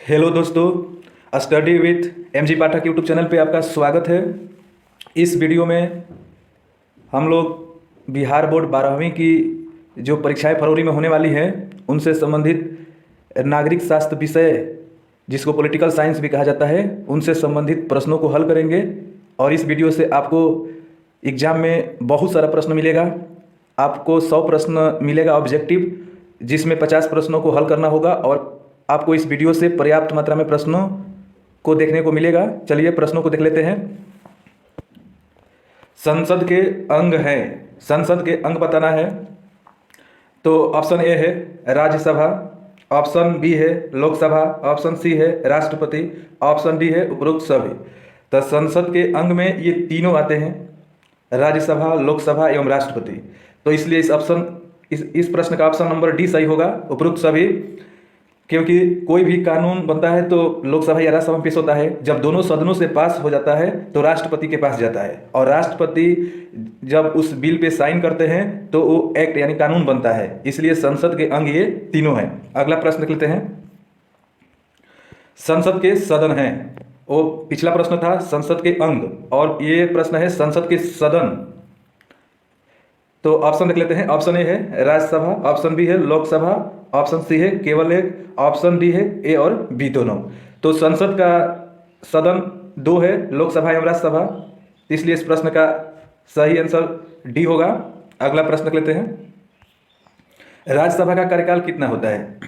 Hello दोस्तों, study with MG Pathak YouTube channel पे आपका स्वागत है। इस वीडियो में हम लोग बिहार बोर्ड 12वीं की जो परीक्षाएं फरवरी में होने वाली हैं उनसे संबंधित नागरिक शास्त्र विषय, जिसको पॉलिटिकल साइंस भी कहा जाता है, उनसे संबंधित प्रश्नों को हल करेंगे। और इस वीडियो से आपको एग्ज़ाम में बहुत सारा प्रश्न मिलेगा। आपको 100 प्रश्न मिलेगा ऑब्जेक्टिव, जिसमें 50 प्रश्नों को हल करना होगा और आपको इस वीडियो से पर्याप्त मात्रा में प्रश्नों को देखने को मिलेगा। चलिए प्रश्नों को देख लेते हैं। संसद के अंग हैं, संसद के अंग बताना है। तो ऑप्शन ए है राज्यसभा, ऑप्शन बी है लोकसभा, ऑप्शन सी है राष्ट्रपति, ऑप्शन डी है उपरोक्त सभी। तो संसद के अंग में ये तीनों आते हैं, राज्यसभा, लोकसभा एवं राष्ट्रपति। तो इसलिए इस प्रश्न का ऑप्शन नंबर डी सही होगा, उपरोक्त सभी। क्योंकि कोई भी कानून बनता है तो लोकसभा या राज्यसभा में पेश होता है, जब दोनों सदनों से पास हो जाता है तो राष्ट्रपति के पास जाता है, और राष्ट्रपति जब उस बिल पे साइन करते हैं तो वो एक्ट यानी कानून बनता है। इसलिए संसद के अंग ये तीनों हैं। अगला प्रश्न देख लेते हैं। संसद के सदन हैं, वो पिछला प्रश्न था संसद के अंग, और ये प्रश्न है संसद के सदन। तो ऑप्शन देख लेते हैं। ऑप्शन ए है राज्यसभा, ऑप्शन बी है लोकसभा, ऑप्शन सी है केवल एक, ऑप्शन डी है ए और बी दोनों। तो संसद का सदन दो है, लोकसभा एवं राज्यसभा, इसलिए इस प्रश्न का सही आंसर डी होगा। अगला प्रश्न देख लेते हैं। राज्यसभा का कार्यकाल कितना होता है?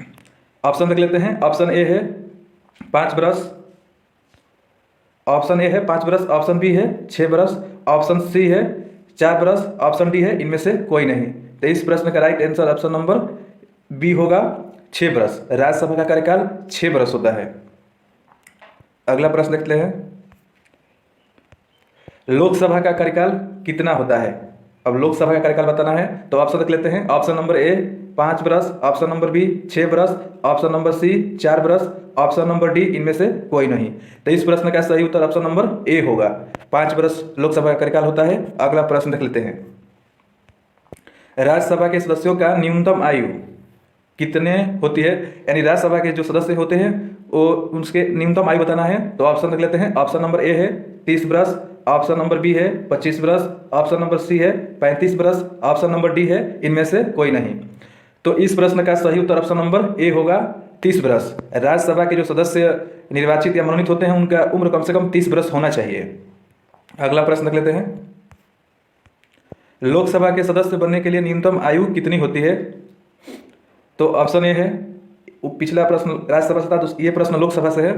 ऑप्शन देख लेते हैं। ऑप्शन ए है 5 वर्ष, ऑप्शन ए है 5 वर्ष, ऑप्शन बी है 6 वर्ष, ऑप्शन सी है 4 वर्ष, ऑप्शन डी है इनमें से कोई नहीं। तो इस प्रश्न का right answer option number B होगा, 6 वर्ष। राज्यसभा का कार्यकाल 6 वर्ष होता है। अगला प्रश्न देखते हैं। लोकसभा का कार्यकाल कितना होता है? अब लोकसभा का कार्यकाल बताना है, तो ऑप्शन देख लेते हैं। ऑप्शन नंबर ए 5 वर्ष, ऑप्शन नंबर बी 6 वर्ष, ऑप्शन नंबर सी 4 वर्ष, ऑप्शन नंबर डी इनमें से कोई नहीं। तो इस प्रश्न का सही उत्तर ऑप्शन नंबर ए होगा, 5 वर्ष लोकसभा का कार्यकाल होता है। अगला प्रश्न देख लेते हैं। राज्यसभा के सदस्यों का न्यूनतम आयु कितने होती है? यानी राज्यसभा के जो सदस्य होते हैं वो उसके न्यूनतम आयु बताना है। तो ऑप्शन देख लेते हैं। ऑप्शन नंबर ए है 30 वर्ष, ऑप्शन नंबर बी है 25 वर्ष, ऑप्शन नंबर सी है 35 वर्ष, ऑप्शन नंबर डी है इनमें से कोई नहीं। तो इस प्रश्न का सही उत्तर ऑप्शन नंबर ए होगा, 30 वर्ष। राज्यसभा के जो सदस्य निर्वाचित या मनोनीत होते हैं उनका उम्र कम से कम 30 वर्ष होना चाहिए। अगला प्रश्न देख लेते हैं। लोकसभा के सदस्य बनने के लिए न्यूनतम आयु कितनी होती है? तो ऑप्शन ए है, पिछला प्रश्न राज्यसभा से था तो ये प्रश्न लोकसभा से है।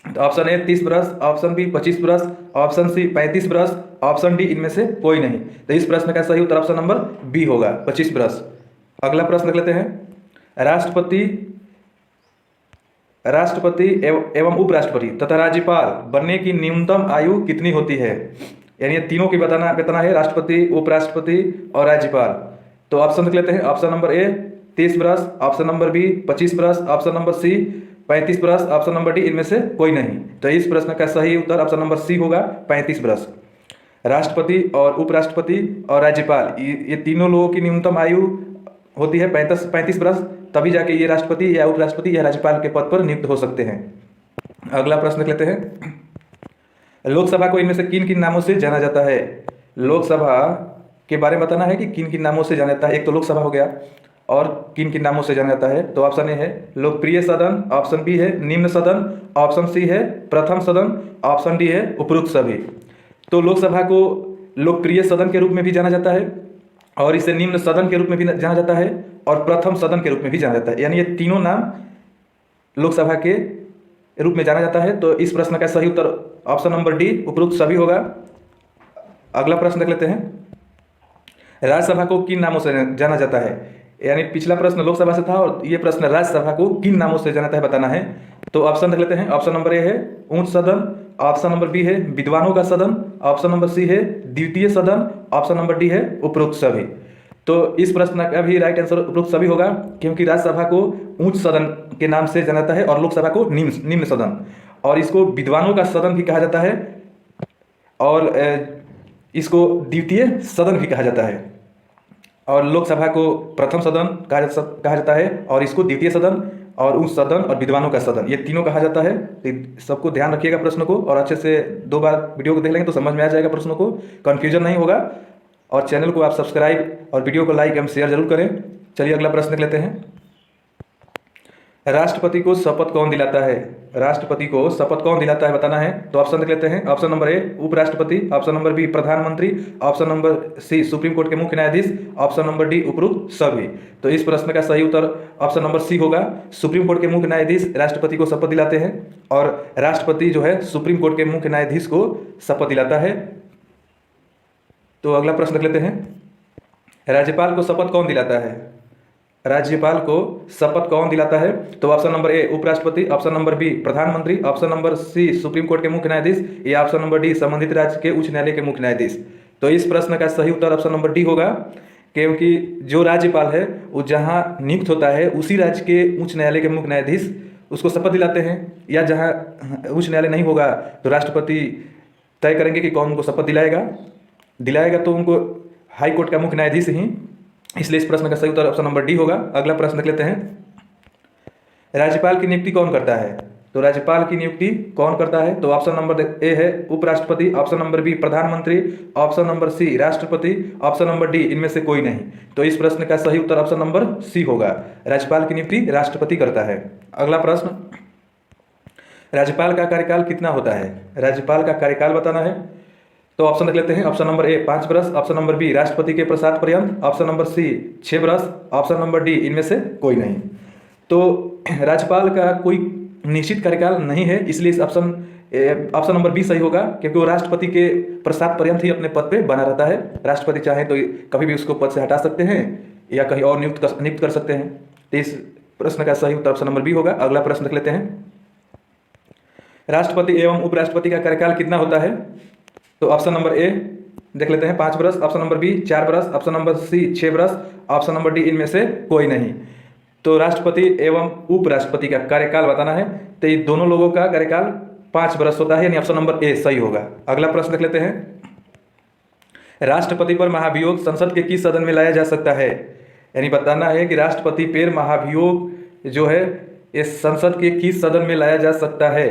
तो ऑप्शन ए 30 वर्ष, ऑप्शन बी 25 वर्ष, ऑप्शन सी 35 वर्ष, ऑप्शन डी इनमें से कोई नहीं। तो इस प्रश्न का सही उत्तर ऑप्शन नंबर बी होगा, 25 वर्ष। अगला प्रश्न देख लेते हैं। राष्ट्रपति एवं उपराष्ट्रपति तथा राज्यपाल बनने की न्यूनतम आयु कितनी होती है? यानी ये तीनों की बताना है, राष्ट्रपति, उपराष्ट्रपति और राज्यपाल। तो ऑप्शन देख लेते हैं। ऑप्शन नंबर ए 30 वर्ष, ऑप्शन नंबर बी 25 वर्ष, ऑप्शन नंबर सी 35 वर्ष, ऑप्शन नंबर डी इनमें से कोई नहीं। तो इस प्रश्न का सही उत्तर ऑप्शन नंबर सी होगा, 35 वर्ष। राष्ट्रपति और उपराष्ट्रपति और राज्यपाल ये तीनों लोगों की न्यूनतम आयु होती है 35 वर्ष, तभी जाके ये राष्ट्रपति या उपराष्ट्रपति या राज्यपाल के पद पर नियुक्त हो सकते हैं। अगला प्रश्न देख लेते हैं। लोकसभा को इनमें से किन किन नामों से जाना जाता है? लोकसभा के बारे में बताना है कि किन किन नामों से जाना जाता है। एक तो लोकसभा हो गया, और किन किन नामों से जाना जाता है। तो ऑप्शन ए है लोकप्रिय सदन, ऑप्शन बी है निम्न सदन, ऑप्शन सी है प्रथम सदन, ऑप्शन डी है उपरोक्त सभी। तो लोकसभा को लोकप्रिय सदन के रूप में भी जाना जाता है, और इसे निम्न सदन के रूप में भी जाना जाता है, और प्रथम सदन के रूप में भी जाना जाता है। यानी ये तीनों नाम लोकसभा के रूप में जाना जाता है। तो इस प्रश्न का सही उत्तर ऑप्शन नंबर डी उपरोक्त सभी होगा। अगला प्रश्न देख लेते हैं। राज्यसभा को किन नामों से जाना जाता है? यानी पिछला प्रश्न लोकसभा से था और ये प्रश्न राज्यसभा को किन नामों से जाना जाता है बताना है। तो ऑप्शन देख लेते हैं। ऑप्शन नंबर ए है उच्च सदन, ऑप्शन नंबर बी है विद्वानों का सदन, ऑप्शन नंबर सी है द्वितीय सदन, ऑप्शन नंबर डी है उपरोक्त सभी। तो इस प्रश्न का भी राइट आंसर उपरोक्त सभी होगा, क्योंकि राज्यसभा को उच्च सदन के नाम से जाना जाता है और लोकसभा को निम्न सदन, और इसको विद्वानों का सदन भी कहा जाता है, और इसको द्वितीय सदन भी कहा जाता है, और लोकसभा को प्रथम सदन कहा जाता है और इसको द्वितीय सदन, और उस सदन और विद्वानों का सदन, ये तीनों कहा जाता है। तो सबको ध्यान रखिएगा प्रश्न को, और अच्छे से 2 बार वीडियो को देख लेंगे तो समझ में आ जाएगा प्रश्नों को, कन्फ्यूजन नहीं होगा। और चैनल को आप सब्सक्राइब और वीडियो को लाइक एवं शेयर जरूर करें। चलिए अगला प्रश्न देख लेते हैं। राष्ट्रपति को शपथ कौन दिलाता है? राष्ट्रपति को शपथ कौन दिलाता है बताना है। तो ऑप्शन देख लेते हैं। ऑप्शन नंबर ए उपराष्ट्रपति, ऑप्शन नंबर बी प्रधानमंत्री, option number C supreme court के मुख्य न्यायाधीश, ऑप्शन नंबर डी उपरोक्त सभी। तो इस प्रश्न का सही उत्तर ऑप्शन नंबर सी होगा। सुप्रीम कोर्ट के मुख्य न्यायाधीश राष्ट्रपति को शपथ दिलाते हैं, और राष्ट्रपति जो है सुप्रीम कोर्ट के मुख्य न्यायाधीश को शपथ दिलाता है। तो अगला प्रश्न देख लेते हैं। राज्यपाल को शपथ कौन दिलाता है? राज्यपाल को शपथ कौन दिलाता है? तो ऑप्शन नंबर ए उपराष्ट्रपति, ऑप्शन नंबर बी प्रधानमंत्री, option number C supreme court के मुख्य न्यायाधीश, या ऑप्शन नंबर डी संबंधित राज्य के उच्च न्यायालय के मुख्य न्यायाधीश। तो इस प्रश्न का सही उत्तर ऑप्शन नंबर डी होगा, क्योंकि जो राज्यपाल है वो जहाँ नियुक्त होता है उसी राज्य के उच्च न्यायालय के मुख्य न्यायाधीश उसको शपथ दिलाते हैं, या जहाँ उच्च न्यायालय नहीं होगा तो राष्ट्रपति तय करेंगे कि कौन उनको शपथ दिलाएगा तो उनको हाई कोर्ट का मुख्य न्यायाधीश ही। इसलिए इस प्रश्न का सही उत्तर ऑप्शन नंबर डी होगा। अगला प्रश्न देख लेते हैं। राज्यपाल की नियुक्ति कौन करता है? तो राज्यपाल की नियुक्ति कौन करता है? तो ऑप्शन नंबर ए है उपराष्ट्रपति, ऑप्शन नंबर बी प्रधानमंत्री, ऑप्शन नंबर सी राष्ट्रपति, ऑप्शन नंबर डी इनमें से कोई नहीं। तो इस प्रश्न का सही उत्तर ऑप्शन नंबर सी होगा। राज्यपाल की नियुक्ति राष्ट्रपति करता है। अगला प्रश्न, राज्यपाल का कार्यकाल कितना होता है? राज्यपाल का कार्यकाल बताना है। तो ऑप्शन देख लेते हैं। ऑप्शन नंबर ए 5 वर्ष, ऑप्शन नंबर बी राष्ट्रपति के प्रसाद पर्यंत, ऑप्शन नंबर सी 6 वर्ष, ऑप्शन नंबर डी इनमें से कोई नहीं। तो राज्यपाल का कोई निश्चित कार्यकाल नहीं है, इसलिए इस ऑप्शन नंबर बी सही होगा, क्योंकि वो राष्ट्रपति के प्रसाद पर्यंत ही अपने पद पे बना रहता है। राष्ट्रपति चाहे तो कभी भी उसको पद से हटा सकते हैं या कहीं और नियुक्त कर सकते हैं। तो इस प्रश्न का सही उत्तर ऑप्शन नंबर बी होगा। अगला प्रश्न देख लेते हैं। राष्ट्रपति एवं उपराष्ट्रपति का कार्यकाल कितना होता है? तो ऑप्शन नंबर ए देख लेते हैं 5 वर्ष, ऑप्शन नंबर बी 4 वर्ष, ऑप्शन नंबर सी 6 वर्ष, ऑप्शन नंबर डी इनमें से कोई नहीं। तो राष्ट्रपति एवं उपराष्ट्रपति का कार्यकाल बताना है। तो ये दोनों लोगों का कार्यकाल 5 वर्ष होता है, यानी ऑप्शन नंबर ए सही होगा। अगला प्रश्न देख लेते हैं। राष्ट्रपति पर महाभियोग संसद के किस सदन में लाया जा सकता है? यानी बताना है कि राष्ट्रपति पर महाभियोग जो है इस संसद के किस सदन में लाया जा सकता है।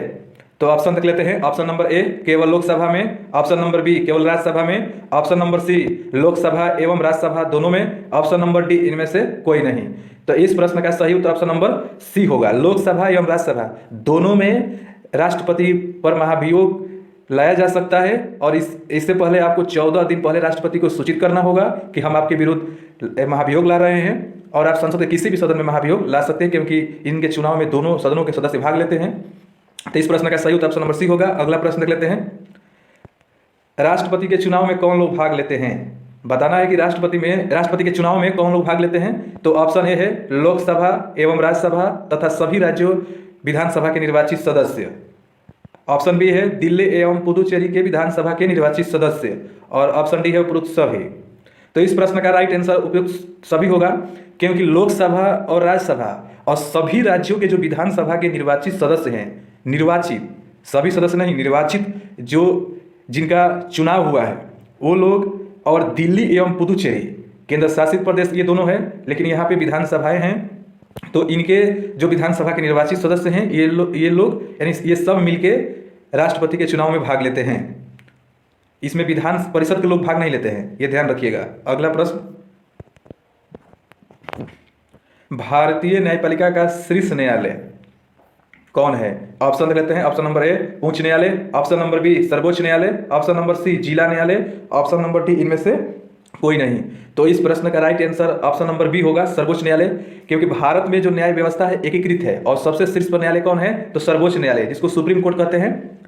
तो ऑप्शन देख लेते हैं। ऑप्शन नंबर ए केवल लोकसभा में, ऑप्शन नंबर बी केवल राज्यसभा में, ऑप्शन नंबर सी लोकसभा एवं राज्यसभा दोनों में, ऑप्शन नंबर डी इनमें से कोई नहीं। तो इस प्रश्न का सही उत्तर ऑप्शन नंबर सी होगा। लोकसभा एवं राज्यसभा दोनों में राष्ट्रपति पर महाभियोग लाया जा सकता है, और इससे पहले आपको 14 दिन पहले राष्ट्रपति को सूचित करना होगा कि हम आपके विरुद्ध महाभियोग ला रहे हैं, और आप संसद के किसी भी सदन में महाभियोग ला सकते हैं, क्योंकि इनके चुनाव में दोनों सदनों के सदस्य भाग लेते हैं। तो इस प्रश्न का सही उत्तर ऑप्शन नंबर सी होगा। अगला प्रश्न देख लेते हैं। राष्ट्रपति के चुनाव में कौन लोग भाग लेते हैं? बताना है कि राष्ट्रपति के चुनाव में कौन लोग भाग लेते हैं। तो ऑप्शन ए है लोकसभा एवं राज्यसभा तथा सभी राज्यों विधानसभा के निर्वाचित सदस्य, ऑप्शन बी है दिल्ली एवं पुदुचेरी के विधानसभा के निर्वाचित सदस्य, और ऑप्शन डी है उपरोक्त सभी। तो इस प्रश्न का राइट आंसर उपयुक्त सभी होगा, क्योंकि लोकसभा और राज्यसभा और सभी राज्यों के जो विधानसभा के निर्वाचित सदस्य हैं, निर्वाचित सभी सदस्य नहीं, निर्वाचित जो जिनका चुनाव हुआ है वो लोग, और दिल्ली एवं पुदुचेरी केंद्र शासित प्रदेश ये दोनों हैं, लेकिन यहाँ पे विधानसभाएं हैं। तो इनके जो विधानसभा के निर्वाचित सदस्य हैं ये लोग यानी ये सब मिलके राष्ट्रपति के चुनाव में भाग लेते हैं। इसमें विधान परिषद के लोग भाग नहीं लेते हैं, ये ध्यान रखिएगा। अगला प्रश्न, भारतीय न्यायपालिका का शीर्ष न्यायालय कौन है? ऑप्शन देते हैं। ऑप्शन नंबर ए उच्च न्यायालय, ऑप्शन नंबर बी सर्वोच्च न्यायालय, ऑप्शन नंबर सी जिला न्यायालय, ऑप्शन नंबर डी इनमें से कोई नहीं। तो इस प्रश्न का right answer option number B होगा, सर्वोच्च न्यायालय, क्योंकि भारत में जो न्याय व्यवस्था है एकीकृत है, और सबसे शीर्ष पर न्यायालय कौन है? तो सर्वोच्च न्यायालय, जिसको सुप्रीम कोर्ट कहते हैं।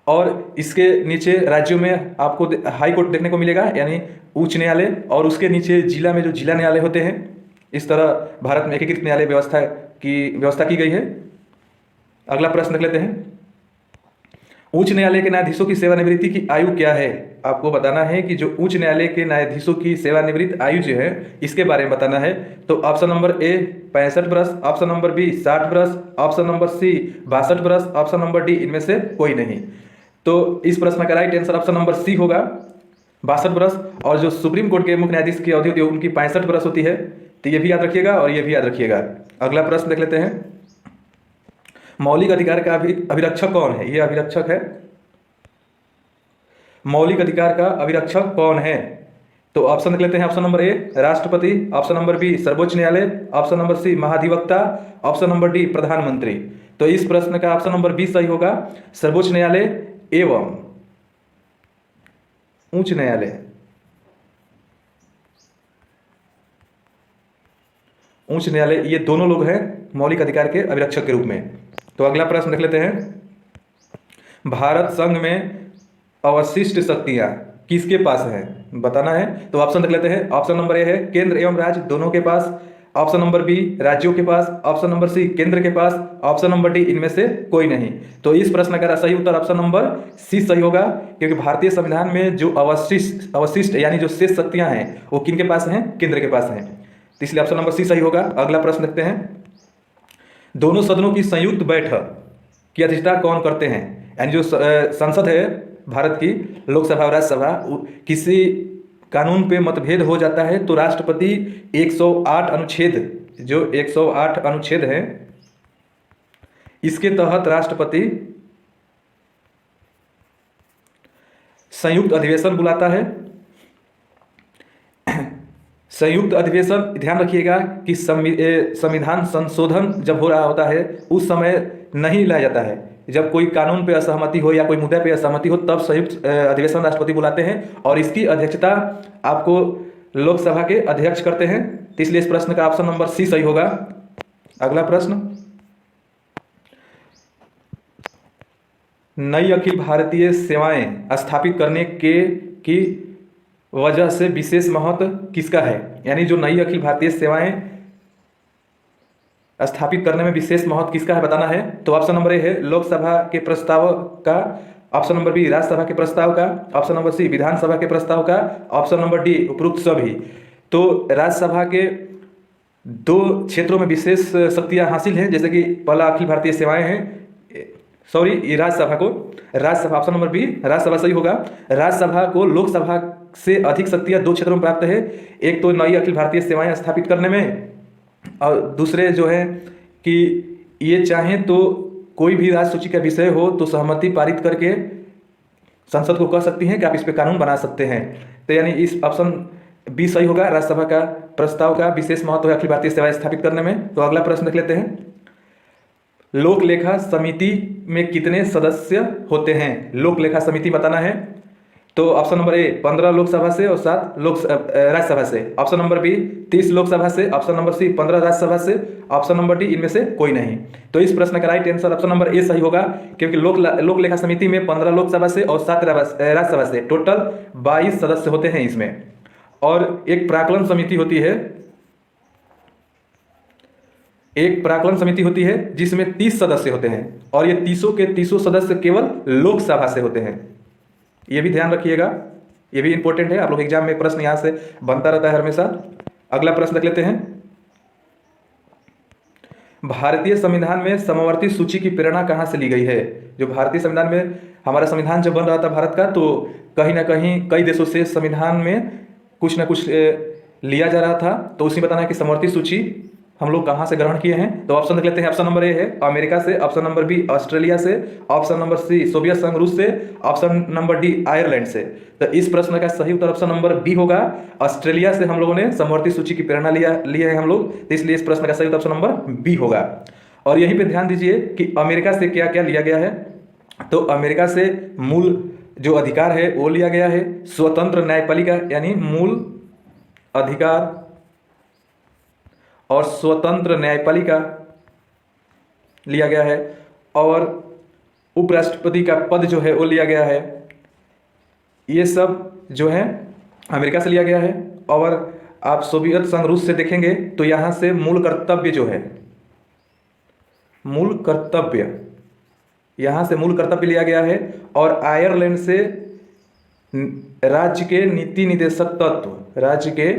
और इसके नीचे राज्यों में आपको हाई कोर्ट देखने को मिलेगा, यानी उच्च न्यायालय, और उसके नीचे जिला में जो जिला न्यायालय होते हैं। इस तरह भारत में एकीकृत न्यायालय व्यवस्था की गई है। अगला प्रश्न देख लेते हैं। उच्च न्यायालय के न्यायाधीशों की सेवानिवृत्ति की आयु क्या है? आपको बताना है कि जो उच्च न्यायालय के न्यायाधीशों की सेवानिवृत्त आयु जो है इसके बारे में बताना है। तो ऑप्शन नंबर ए 65 वर्ष, ऑप्शन नंबर बी 60 वर्ष, ऑप्शन नंबर सी 62 वर्ष, ऑप्शन नंबर डी इनमें से कोई नहीं। तो इस प्रश्न का right answer option number C होगा, 62 वर्ष। और जो सुप्रीम कोर्ट के मुख्य न्यायाधीश की अवधि होती है उनकी 65 वर्ष होती है। तो ये भी याद रखिएगा और ये भी याद रखिएगा। अगला प्रश्न देख लेते हैं। मौलिक अधिकार का अभिरक्षक कौन है? ये अभिरक्षक है। मौलिक अधिकार का अभिरक्षक कौन है? तो ऑप्शन देख लेते हैं। ऑप्शन नंबर ए राष्ट्रपति, ऑप्शन नंबर बी सर्वोच्च न्यायालय, ऑप्शन नंबर सी महाधिवक्ता, ऑप्शन नंबर डी प्रधानमंत्री। तो इस प्रश्न का ऑप्शन नंबर बी सही होगा, सर्वोच्च न्यायालय एवं उच्च न्यायालय। उच्च न्यायालय ये दोनों लोग हैं मौलिक अधिकार के अभिरक्षक के रूप में। तो अगला प्रश्न देख लेते हैं। भारत संघ में अवशिष्ट शक्तियां किसके पास है? बताना है। तो ऑप्शन देख लेते हैं। ऑप्शन नंबर ए है केंद्र एवं राज्य दोनों के पास, ऑप्शन नंबर बी राज्यों के पास, ऑप्शन नंबर सी केंद्र के पास, ऑप्शन नंबर डी इनमें से कोई नहीं। तो इस प्रश्न का सही उत्तर ऑप्शन नंबर सी सही होगा, क्योंकि भारतीय संविधान में जो अवशिष्ट यानी जो शेष शक्तियां हैं वो किनके पास हैं? केंद्र के पास हैं। तो इसलिए ऑप्शन नंबर सी सही होगा। अगला प्रश्न देखते हैं। दोनों सदनों की संयुक्त बैठक की अध्यक्षता कौन करते हैं? यानी जो संसद है भारत की, लोकसभा और राज्यसभा, किसी कानून पे मतभेद हो जाता है तो राष्ट्रपति 108 अनुच्छेद, जो 108 अनुच्छेद है, इसके तहत राष्ट्रपति संयुक्त अधिवेशन बुलाता है। संयुक्त अधिवेशन, ध्यान रखिएगा कि संविधान संशोधन जब हो रहा होता है उस समय नहीं लाया जाता है। जब कोई कानून पे असहमति हो या कोई मुद्दे पे असहमति हो तब संयुक्त अधिवेशन राष्ट्रपति बुलाते हैं और इसकी अध्यक्षता आपको लोकसभा के अध्यक्ष करते हैं। तो इसलिए इस प्रश्न का ऑप्शन नंबर सी सही होगा। अगला प्रश्न, नई अखिल भारतीय सेवाएं स्थापित करने की वजह से विशेष महत्व किसका है? यानी जो नई अखिल भारतीय सेवाएं स्थापित करने में विशेष महत्व किसका है बताना है। तो ऑप्शन नंबर ए है लोकसभा के प्रस्ताव का, ऑप्शन नंबर बी राज्यसभा के प्रस्ताव का, ऑप्शन नंबर सी विधानसभा के प्रस्ताव का, ऑप्शन नंबर डी उपरोक्त सभी। तो राज्यसभा के दो क्षेत्रों में विशेष शक्तियां हासिल हैं, जैसे कि पहला अखिल भारतीय सेवाएं हैं, सॉरी राज्यसभा को, Rajya Sabha option number B Rajya Sabha सही होगा। राज्यसभा को लोकसभा से अधिक शक्तियां दो क्षेत्रों में प्राप्त है, एक तो नई अखिल भारतीय सेवाएं स्थापित करने में, और दूसरे जो है कि ये चाहें तो कोई भी राज्य सूची का विषय हो तो सहमति पारित करके संसद को कह सकती हैं कि आप इस पे कानून बना सकते हैं। तो यानी इस ऑप्शन बी सही होगा, राज्यसभा का प्रस्ताव का विशेष महत्व है अखिल भारतीय सेवाएं स्थापित करने में। तो अगला प्रश्न देख लेते हैं। लोक लेखा समिति में कितने सदस्य होते हैं? लोक लेखा समिति बताना है। तो ऑप्शन नंबर ए 15 लोकसभा से और 7 राज्यसभा से, ऑप्शन नंबर बी 30 लोकसभा से, ऑप्शन नंबर सी 15 राज्यसभा से, ऑप्शन नंबर डी इनमें से कोई नहीं। तो इस प्रश्न का right answer option number A सही होगा, क्योंकि लोक लेखा समिति में 15 लोकसभा से और 7 राज्यसभा से टोटल 22 सदस्य होते हैं इसमें। और एक प्राक्कलन समिति होती है, एक प्राक्कलन समिति होती है जिसमें 30 सदस्य होते हैं और ये 30 के 30 सदस्य केवल लोकसभा से होते हैं। ये भी ध्यान रखिएगा, ये भी इंपॉर्टेंट है, आप लोग एग्जाम में प्रश्न यहां से बनता रहता है हमेशा। अगला प्रश्न देख लेते हैं। भारतीय संविधान में समवर्ती सूची की प्रेरणा कहां से ली गई है? जो भारतीय संविधान में, हमारा संविधान जब बन रहा था भारत का, तो कहीं ना कहीं कई देशों से संविधान में कुछ ना कुछ लिया जा रहा था, तो उसी बताना है कि समवर्ती सूची हम लोग कहां से ग्रहण किए हैं। तो ऑप्शन देख लेते हैं। ऑप्शन नंबर ए है अमेरिका से, ऑप्शन नंबर बी ऑस्ट्रेलिया से, ऑप्शन नंबर सी सोवियत संघ रूस से, ऑप्शन नंबर डी आयरलैंड से। तो इस प्रश्न का सही उत्तर ऑप्शन नंबर बी होगा, ऑस्ट्रेलिया से हम लोगों ने समवर्ती सूची की प्रेरणा लिया है हम लोग, तो इसलिए इस प्रश्न का सही उत्तर ऑप्शन नंबर बी होगा। और यहीं पे ध्यान दीजिए कि अमेरिका से क्या क्या लिया गया है। तो अमेरिका से मूल जो अधिकार है वो लिया गया है, स्वतंत्र न्यायपालिका यानी मूल अधिकार और स्वतंत्र न्यायपालिका लिया गया है, और उपराष्ट्रपति का पद जो है वो लिया गया है। ये सब जो है अमेरिका से लिया गया है। और आप सोवियत संघ रूस से देखेंगे तो यहाँ से मूल कर्तव्य जो है, मूल कर्तव्य, यहाँ से मूल कर्तव्य लिया गया है। और आयरलैंड से राज्य के नीति निदेशक तत्व, राज्य के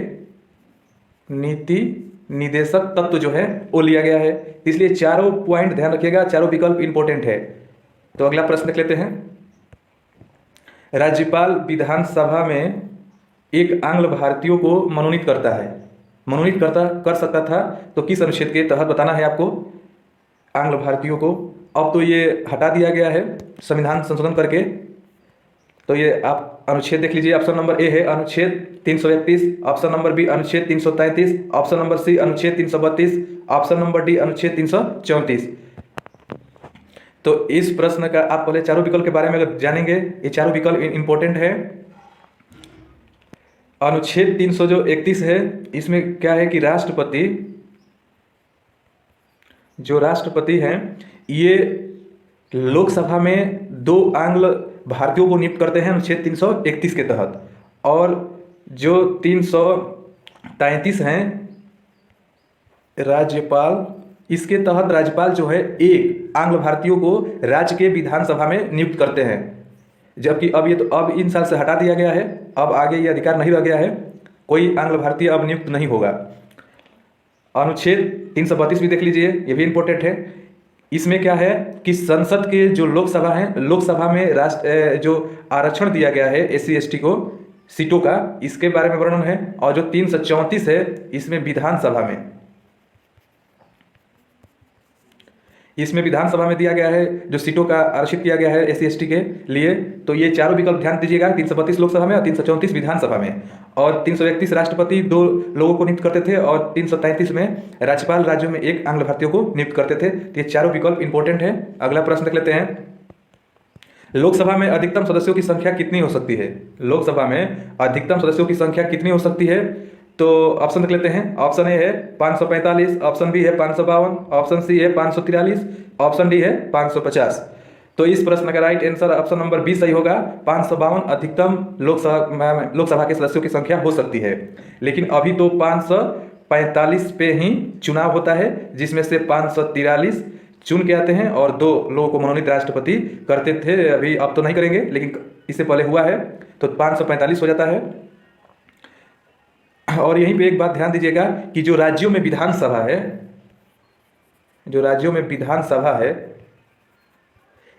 नीति निदेशक तत्व जो है वो लिया गया है। इसलिए चारों पॉइंट ध्यान रखिएगा, चारों विकल्प इंपॉर्टेंट है। तो अगला प्रश्न देख लेते हैं। राज्यपाल विधानसभा में एक आंग्ल भारतीयों को मनोनीत करता है, कर सकता था, तो किस अनुच्छेद के तहत बताना है आपको आंग्ल भारतीयों को। अब तो ये हटा दिया गया है संविधान संशोधन करके। तो ये आप अनुच्छेद देख लीजिए, ऑप्शन नंबर ए है अनुच्छेद 331, ऑप्शन नंबर बी अनुच्छेद 333, ऑप्शन नंबर सी अनुच्छेद 332, ऑप्शन नंबर डी अनुच्छेद 334। तो इस प्रश्न का आप पहले चारों विकल्प के बारे में अगर जानेंगे, ये चारों विकल्प इंपॉर्टेंट है। अनुच्छेद 331 है, इसमें क्या है कि जो राष्ट्रपति हैं ये लोकसभा में 2 आंग्ल भारतीयों को नियुक्त करते हैं अनुच्छेद 331 के तहत, और जो 333 हैं राज्यपाल, इसके तहत राज्यपाल जो है 1 आंग्ल भारतीयों को राज्य के विधानसभा में नियुक्त करते हैं। जबकि अब इन साल से हटा दिया गया है, अब आगे ये अधिकार नहीं रह गया है, कोई आंग्ल भारतीय अब नियुक्त नहीं होगा। अनुच्छेद 332 भी देख लीजिए, ये भी इंपॉर्टेंट है। इसमें क्या है कि संसद के जो लोकसभा है, लोकसभा में जो आरक्षण दिया गया है SC ST को सीटों का, इसके बारे में वर्णन है। और जो 334 है इसमें विधानसभा में दिया गया है, जो सीटों का आरक्षित किया गया है SC ST के लिए। तो ये चारों विकल्प ध्यान दीजिएगा, 332 लोकसभा में और 334 विधानसभा में। और 331 राष्ट्रपति 2 लोगों को नियुक्त करते थे, और 333 में राज्यपाल राज्यों में 1 आंग्ल भारतीयों को नियुक्त करते थे। तो ये चारों विकल्प इंपॉर्टेंट है। अगला प्रश्न देख लेते हैं, लोकसभा में अधिकतम सदस्यों की संख्या कितनी हो सकती है? लोकसभा में अधिकतम सदस्यों की संख्या कितनी हो सकती है? तो ऑप्शन देख लेते हैं। ऑप्शन ए है 545, ऑप्शन बी है 552, ऑप्शन सी है 543, ऑप्शन डी है 550। तो इस प्रश्न का right answer option number B सही होगा। 552 अधिकतम लोकसभा के सदस्यों की संख्या हो सकती है। लेकिन अभी तो 545 पे ही चुनाव होता है, जिसमें से 543 चुन के आते हैं और 2 लोगों को मनोनीत राष्ट्रपति करते थे। अभी अब तो नहीं करेंगे, लेकिन इससे पहले हुआ है, तो 545 हो जाता है। और यहीं पे एक बात ध्यान दीजिएगा कि जो राज्यों में विधानसभा है,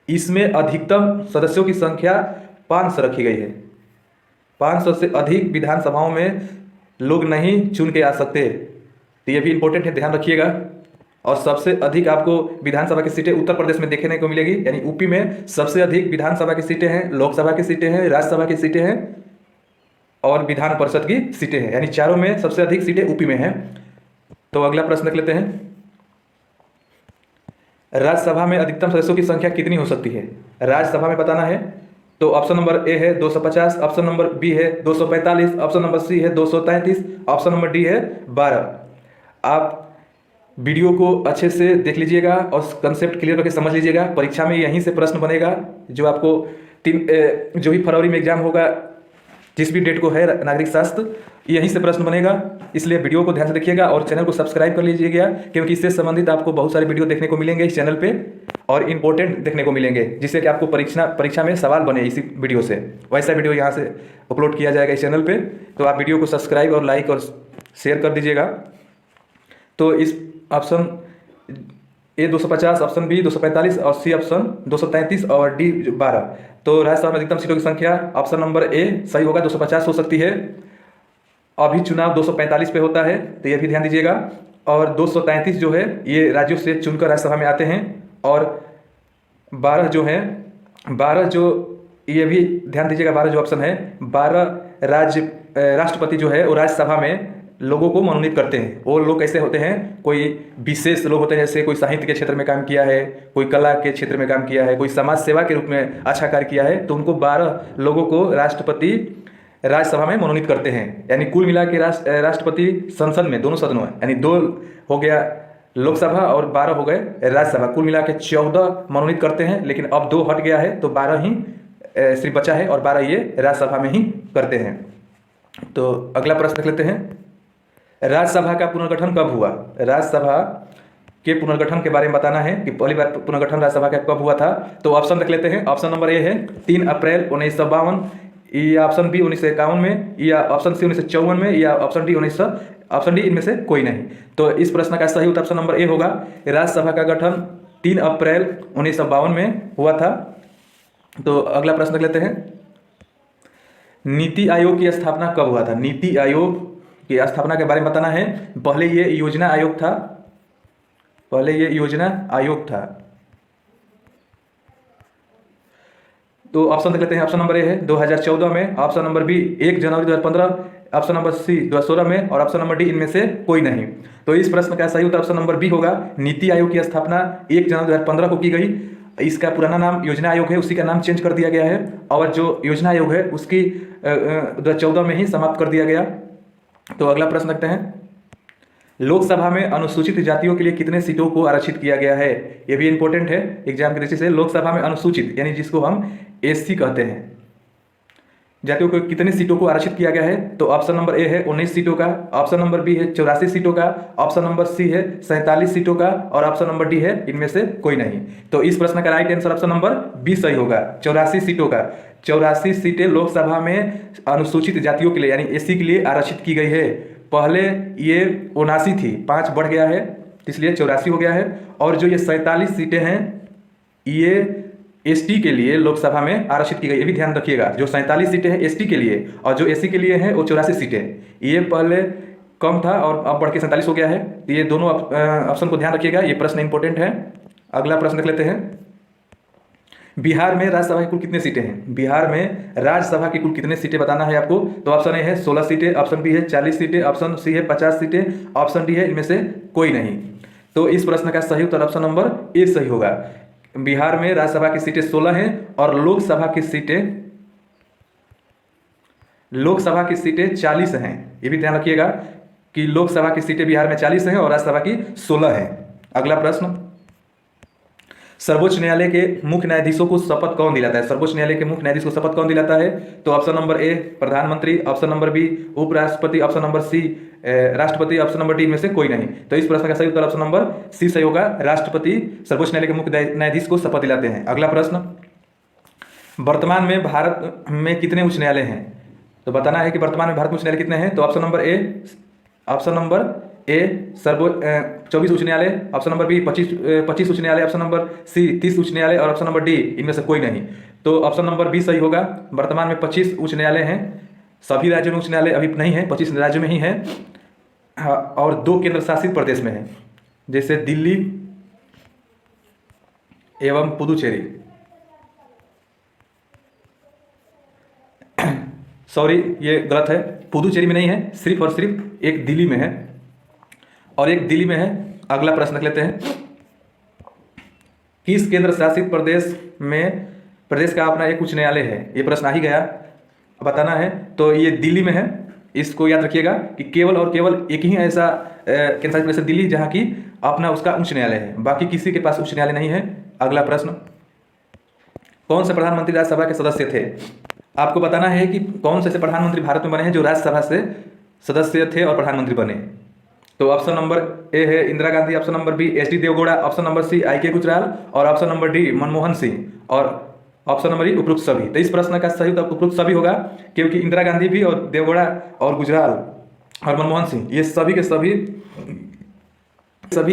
इसमें अधिकतम सदस्यों की संख्या 500 रखी गई है। 500 से अधिक विधानसभाओं में लोग नहीं चुन के आ सकते। तो ये भी इंपॉर्टेंट है, ध्यान रखिएगा। और सबसे अधिक आपको विधानसभा की सीटें उत्तर प्रदेश में देखने को मिलेगी, यानी यूपी में सबसे अधिक विधानसभा की सीटें हैं, लोकसभा की सीटें हैं, राज्यसभा की सीटें हैं और विधान परिषद की सीटें हैं, यानी चारों में सबसे अधिक सीटें यूपी में हैं। तो अगला प्रश्न देख लेते हैं, राज्यसभा में अधिकतम सदस्यों की संख्या कितनी हो सकती है? राज्यसभा में बताना है। तो ऑप्शन नंबर ए है 250, ऑप्शन नंबर बी है 245, ऑप्शन नंबर सी है 233, ऑप्शन नंबर डी है 12। आप वीडियो को अच्छे से देख लीजिएगा और कंसेप्ट क्लियर करके समझ लीजिएगा। परीक्षा में यहीं से प्रश्न बनेगा, जो आपको जो भी फरवरी में एग्जाम होगा, जिस भी डेट को है नागरिक शास्त्र, यहीं से प्रश्न बनेगा। इसलिए वीडियो को ध्यान से देखिएगा और चैनल को सब्सक्राइब कर लीजिएगा, क्योंकि इससे संबंधित आपको बहुत सारे वीडियो देखने को मिलेंगे इस चैनल पे और इंपॉर्टेंट देखने को मिलेंगे, जिससे कि आपको परीक्षा में सवाल बने इसी वीडियो से। वैसा वीडियो यहाँ से अपलोड किया जाएगा इस चैनल पर। तो आप वीडियो को सब्सक्राइब और लाइक और शेयर कर दीजिएगा। तो इस ऑप्शन ए 250, ऑप्शन बी 245 और सी ऑप्शन 233 और डी 12। तो राज्यसभा में अधिकतम सीटों की संख्या ऑप्शन नंबर ए सही होगा, 250 हो सकती है। अभी चुनाव 245 पे होता है, तो ये भी ध्यान दीजिएगा। और 233 जो है ये राज्यों से चुनकर राज्यसभा में आते हैं, और 12 जो है, 12 जो ये भी ध्यान दीजिएगा, 12 जो ऑप्शन है, 12 राष्ट्रपति जो है वो राज्यसभा में लोगों को मनोनीत करते हैं। वो लोग कैसे होते हैं, कोई विशेष लोग होते हैं, जैसे कोई साहित्य के क्षेत्र में काम किया है, कोई कला के क्षेत्र में काम किया है, कोई समाज सेवा के रूप में अच्छा कार्य किया है, तो उनको 12 लोगों को राष्ट्रपति राज्यसभा में मनोनीत करते हैं। यानी कुल मिला के राष्ट्रपति संसद में, दोनों सदनों में, यानी 2 हो गया लोकसभा और 12 हो गए राज्यसभा, कुल मिला के 14 मनोनीत करते हैं। लेकिन अब 2 हट गया है, तो 12 ही सिर्फ बचा है और 12 ये राज्यसभा में ही करते हैं। तो अगला प्रश्न देख लेते हैं, राज्यसभा का पुनर्गठन कब हुआ? राज्यसभा के पुनर्गठन के बारे में बताना है कि पहली बार पुनर्गठन राज्यसभा का कब हुआ था। तो ऑप्शन देख लेते हैं। ऑप्शन नंबर ए है 3 अप्रैल 1952, या ऑप्शन बी 1951 में, या ऑप्शन सी 1954 में, या ऑप्शन डी इनमें से कोई नहीं। तो इस प्रश्न का सही उत्तर ऑप्शन नंबर ए होगा। राज्यसभा का गठन 3 अप्रैल 1952 में हुआ था। तो अगला प्रश्न देख लेते हैं, नीति आयोग की स्थापना कब हुआ था? नीति आयोग की स्थापना के बारे में बताना है। पहले ये योजना आयोग था। तो ऑप्शन देख लेते हैं। ऑप्शन नंबर ए है 2014 में, ऑप्शन नंबर बी 1 जनवरी 2015, ऑप्शन नंबर सी 2016 में और ऑप्शन नंबर डी इनमें से कोई नहीं। तो इस प्रश्न का सही उत्तर ऑप्शन नंबर बी होगा। नीति आयोग की स्थापना 1 जनवरी 2015 को की गई। इसका पुराना नाम योजना आयोग है, उसी का नाम चेंज कर दिया गया है और जो योजना आयोग है उसकी 2014 में ही समाप्त कर दिया गया। तो अगला प्रश्न रखते हैं, लोकसभा में अनुसूचित जातियों के लिए कितने सीटों को आरक्षित किया गया है? ये भी इंपॉर्टेंट है एग्जाम की दृष्टि से। लोकसभा में अनुसूचित यानी जिसको हम एससी कहते हैं, जातियों को कितने सीटों को आरक्षित किया गया है? तो ऑप्शन नंबर ए है 19 सीटों का, ऑप्शन नंबर बी है 84 सीटों का, ऑप्शन नंबर सी है 47 सीटों का और ऑप्शन नंबर डी है इनमें से कोई नहीं। तो इस प्रश्न का right answer option number B सही होगा, 84 सीटों का। 84 सीटें लोकसभा में अनुसूचित जातियों के लिए यानी एससी के लिए आरक्षित की गई है। पहले ये 79 थी, 5 बढ़ गया है इसलिए 84 हो गया है। और जो ये 47 सीटें हैं ये एसटी के लिए लोकसभा में आरक्षित की गई, ये भी ध्यान रखिएगा। जो 47 सीटें हैं एसटी के लिए और जो एससी के लिए हैं वो 84 सीटें। ये पहले कम था और अब बढ़ के 47 हो गया है। ये दोनों ऑप्शन को ध्यान रखिएगा, ये प्रश्न इंपॉर्टेंट है। अगला प्रश्न देख लेते हैं, बिहार में राज्यसभा की कुल कितने सीटें हैं? बिहार में राज्यसभा की कुल कितने सीटें बताना है आपको। तो ऑप्शन ए है 16 सीटें, ऑप्शन बी है 40 सीटें, ऑप्शन सी है 50 सीटें, ऑप्शन डी है इनमें से कोई नहीं। तो इस प्रश्न का सही उत्तर ऑप्शन नंबर ए सही होगा। बिहार में राज्यसभा की सीटें 16 हैं और लोकसभा की सीटें 40 हैं। ये भी ध्यान रखिएगा कि लोकसभा की सीटें बिहार में 40 हैं और राज्यसभा की 16 हैं। अगला प्रश्न, सर्वोच्च न्यायालय के मुख्य न्यायाधीशों को शपथ कौन दिलाता है? सर्वोच्च न्यायालय के मुख्य न्यायाधीश को शपथ कौन दिलाता है? तो ऑप्शन नंबर ए प्रधानमंत्री, ऑप्शन नंबर बी उपराष्ट्रपति, ऑप्शन नंबर सी राष्ट्रपति, ऑप्शन नंबर डी में से कोई नहीं। तो इस प्रश्न का सही उत्तर ऑप्शन नंबर सी सही होगा, राष्ट्रपति सर्वोच्च न्यायालय के मुख्य न्यायाधीश को शपथ दिलाते हैं। अगला प्रश्न, वर्तमान में भारत में कितने उच्च न्यायालय हैं? तो बताना है कि वर्तमान में भारत में उच्च न्यायालय कितने हैं। तो ऑप्शन नंबर ए 24 उच्च न्यायालय, ऑप्शन नंबर बी 25 उच्च न्यायालय, ऑप्शन नंबर सी 30 उच्च न्यायालय और ऑप्शन नंबर डी इनमें से कोई नहीं। तो ऑप्शन नंबर बी सही होगा, वर्तमान में 25 उच्च न्यायालय हैं। सभी राज्यों में उच्च न्यायालय अभी नहीं है, 25 राज्यों में ही है और 2 केंद्र शासित प्रदेश में है, जैसे दिल्ली एवं पुदुचेरी। सॉरी ये गलत है, पुदुचेरी में नहीं है, सिर्फ और सिर्फ एक दिल्ली में है और एक दिल्ली में है। अगला प्रश्न देख लेते हैं, किस केंद्र शासित प्रदेश का अपना एक उच्च न्यायालय है? ये प्रश्न आ ही गया, बताना है। तो ये दिल्ली में है, इसको याद रखिएगा कि केवल और केवल एक ही ऐसा केंद्र शासित प्रदेश दिल्ली जहाँ की अपना उसका उच्च न्यायालय है, बाकी किसी के पास उच्च न्यायालय नहीं है। अगला प्रश्न, कौन से प्रधानमंत्री राज्यसभा के सदस्य थे? आपको बताना है कि कौन से प्रधानमंत्री भारत में बने हैं जो राज्यसभा से सदस्य थे और प्रधानमंत्री बने। तो ऑप्शन नंबर ए है Indira Gandhi, option number B H D. Devegowda, option number C I K. Gujral और option number D Manmohan Singh और ऑप्शन नंबर ई उपरोक्त सभी। तो इस प्रश्न का सही उत्तर उपरोक्त सभी होगा, क्योंकि इंदिरा गांधी भी और देवगौड़ा और गुजराल और मनमोहन सिंह ये सभी के सभी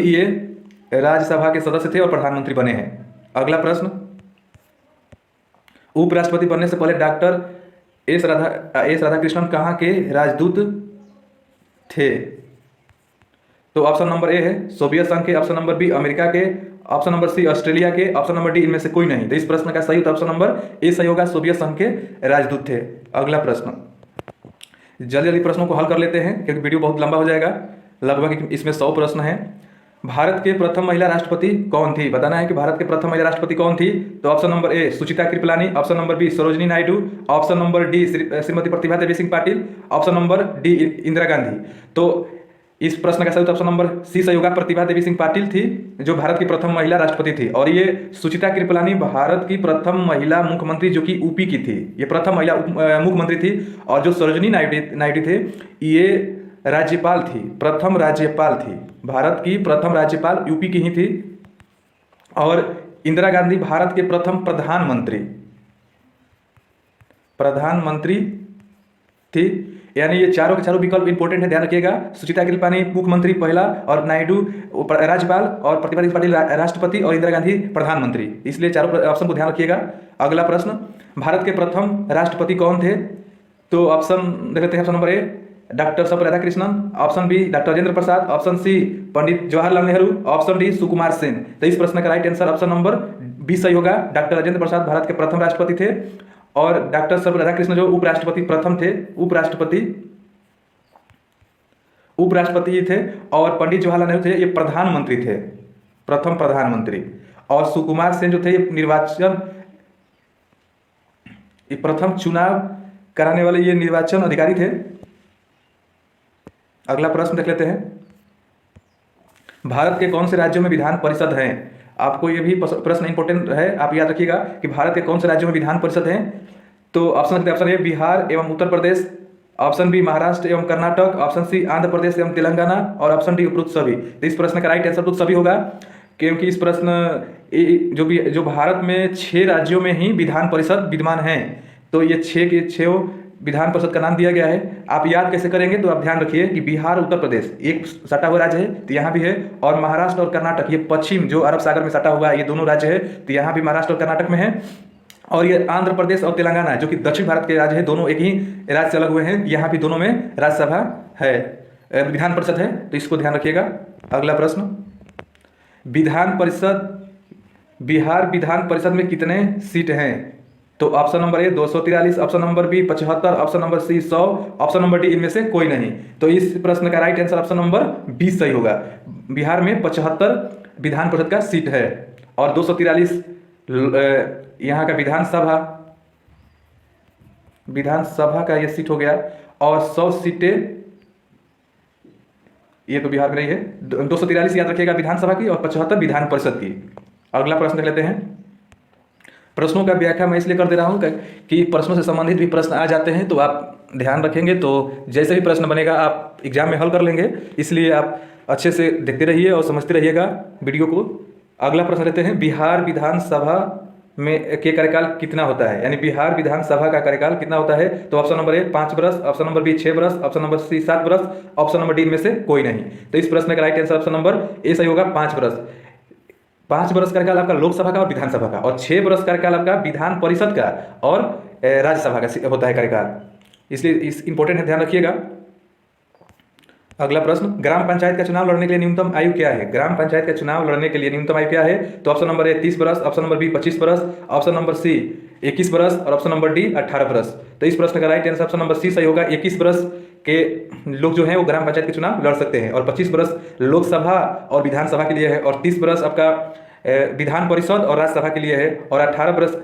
ये राज्यसभा के सदस्य थे और प्रधानमंत्री बने हैं। अगला प्रश्न, उपराष्ट्रपति बनने से पहले डॉक्टर एस राधाकृष्णन कहाँ के राजदूत थे? तो ऑप्शन नंबर ए है सोवियत संघ के, ऑप्शन नंबर बी अमेरिका के, ऑप्शन नंबर सी ऑस्ट्रेलिया के, ऑप्शन नंबर डी इनमें से कोई नहीं। तो इस प्रश्न का सही उत्तर ऑप्शन नंबर ए सही होगा, सोवियत संघ के राजदूत थे। अगला प्रश्न, जल्दी जल्दी प्रश्नों को हल कर लेते हैं क्योंकि वीडियो बहुत लंबा हो जाएगा, लगभग इसमें 100 प्रश्न हैं। भारत के प्रथम महिला राष्ट्रपति कौन थी? बताना है कि भारत के प्रथम महिला राष्ट्रपति कौन थी। तो option number A Sucheta Kripalani, option number B Sarojini Naidu, option number D Shrimati Pratibha Devi Singh Patil, option number D Indira Gandhi. तो इस प्रश्न का सही ऑप्शन नंबर सी सही होगा, प्रतिभा देवी सिंह पाटिल थी जो भारत की प्रथम महिला राष्ट्रपति थी। और ये सुचिता कृपलानी भारत की प्रथम महिला मुख्यमंत्री जो कि यूपी की थी, ये प्रथम महिला मुख्यमंत्री थी। और जो सरोजिनी नायडू थे ये राज्यपाल थी, प्रथम राज्यपाल थी, भारत की प्रथम राज्यपाल यूपी की ही थी। और इंदिरा गांधी भारत के प्रथम प्रधानमंत्री थी। यानी ये चारों के चारों विकल्प इंपॉर्टेंट है, ध्यान रखिएगा। सुचिता कृपलानी मुख्यमंत्री पहला और नायडू राज्यपाल और प्रतिभा देवी पाटिल राष्ट्रपति और इंदिरा गांधी प्रधानमंत्री, इसलिए चारों ऑप्शन को ध्यान रखिएगा। अगला प्रश्न, भारत के प्रथम राष्ट्रपति कौन थे? तो ऑप्शन देख लेते हैं। Option number A doctor Sarvepalli Radhakrishnan, option B doctor Rajendra Prasad, option C Pandit Jawaharlal Nehru, option D Sukumar Sen. तो इस प्रश्न का right answer option number B सही होगा। डॉक्टर राजेंद्र प्रसाद भारत के प्रथम राष्ट्रपति थे और डॉक्टर सर्वपल्ली राधाकृष्णन जो उपराष्ट्रपति प्रथम थे, उपराष्ट्रपति थे, और पंडित जवाहरलाल नेहरू थे ये प्रधानमंत्री थे, प्रथम प्रधानमंत्री। और सुकुमार सेन जो थे ये प्रथम चुनाव कराने वाले ये निर्वाचन अधिकारी थे। अगला प्रश्न देख लेते हैं। भारत के कौन से राज्यों में विधान परिषद है? आपको ये भी प्रश्न इंपॉर्टेंट है, आप याद रखिएगा कि भारत के कौन से राज्यों में विधान परिषद है। तो ऑप्शन ए बिहार एवं उत्तर प्रदेश, ऑप्शन बी महाराष्ट्र एवं कर्नाटक, ऑप्शन सी आंध्र प्रदेश एवं तेलंगाना, और ऑप्शन डी उपरोक्त सभी। तो इस प्रश्न का राइट आंसर उपरोक्त सभी होगा, क्योंकि इस प्रश्न जो भारत में 6 राज्यों में ही विधान परिषद विद्यमान है, तो ये 6 के 6 विधान परिषद का नाम दिया गया है। आप याद कैसे करेंगे? तो आप ध्यान रखिए कि बिहार, उत्तर प्रदेश एक सटा हुआ राज्य है, तो यहाँ भी है, और महाराष्ट्र और कर्नाटक ये पश्चिम जो अरब सागर में सटा हुआ है, ये दोनों राज्य है, तो यहाँ भी महाराष्ट्र और कर्नाटक में है। और ये आंध्र प्रदेश और तेलंगाना जो कि दक्षिण भारत के राज्य है, दोनों एक ही राज्य से अलग हुए हैं, यहाँ भी दोनों में राज्यसभा है, विधान परिषद है, तो इसको ध्यान रखिएगा। अगला प्रश्न, विधान परिषद, बिहार विधान परिषद में कितने सीट हैं? तो option number A 243, option number B 75, option number C 100, option number D इनमें से कोई नहीं। तो इस प्रश्न का right answer option number B सही होगा। बिहार में 75 विधान परिषद का सीट है और 243 यहाँ का विधानसभा का ये सीट हो गया, और 100 सीटें ये तो बिहार में नहीं है। 243 याद रखिएगा विधानसभा की और 75 विधान परिषद की। अगला प्रश्न देख लेते हैं। प्रश्नों का व्याख्या मैं इसलिए कर दे रहा हूँ कि प्रश्नों से संबंधित भी प्रश्न आ जाते हैं, तो आप ध्यान रखेंगे तो जैसे भी प्रश्न बनेगा आप एग्जाम में हल कर लेंगे, इसलिए आप अच्छे से देखते रहिए और समझते रहिएगा वीडियो को। अगला प्रश्न लेते हैं, बिहार विधानसभा में के कार्यकाल कितना होता है? यानी बिहार विधानसभा का कार्यकाल कितना होता है? तो ऑप्शन नंबर ए 5 वर्ष, ऑप्शन नंबर बी 6 वर्ष, ऑप्शन नंबर सी 7 वर्ष, ऑप्शन नंबर डी इनमें से कोई नहीं। तो इस प्रश्न का right answer option number A सही होगा, 5 वर्ष। 5 वर्ष कार्यकाल आपका लोकसभा का और विधानसभा का, और 6 वर्ष कार्यकाल आपका विधान परिषद का और राज्यसभा का होता है कार्यकाल, इसलिए इस इंपॉर्टेंट है, ध्यान रखिएगा। अगला प्रश्न, ग्राम पंचायत का चुनाव लड़ने के लिए न्यूनतम आयु क्या है? ग्राम पंचायत का चुनाव लड़ने के लिए न्यूनतम आयु क्या है? तो ऑप्शन नंबर ए 30 वर्ष, ऑप्शन नंबर बी 25 वर्ष, ऑप्शन नंबर सी 21 वर्ष, और ऑप्शन नंबर डी 18 वर्ष। तो इस प्रश्न का right answer option number C सही होगा। 21 वर्ष के लोग जो हैं वो ग्राम पंचायत के चुनाव लड़ सकते हैं, और 25 वर्ष लोकसभा और विधानसभा के लिए है, और 30 वर्ष आपका विधान परिषद और राज्यसभा के लिए है, और 18 वर्ष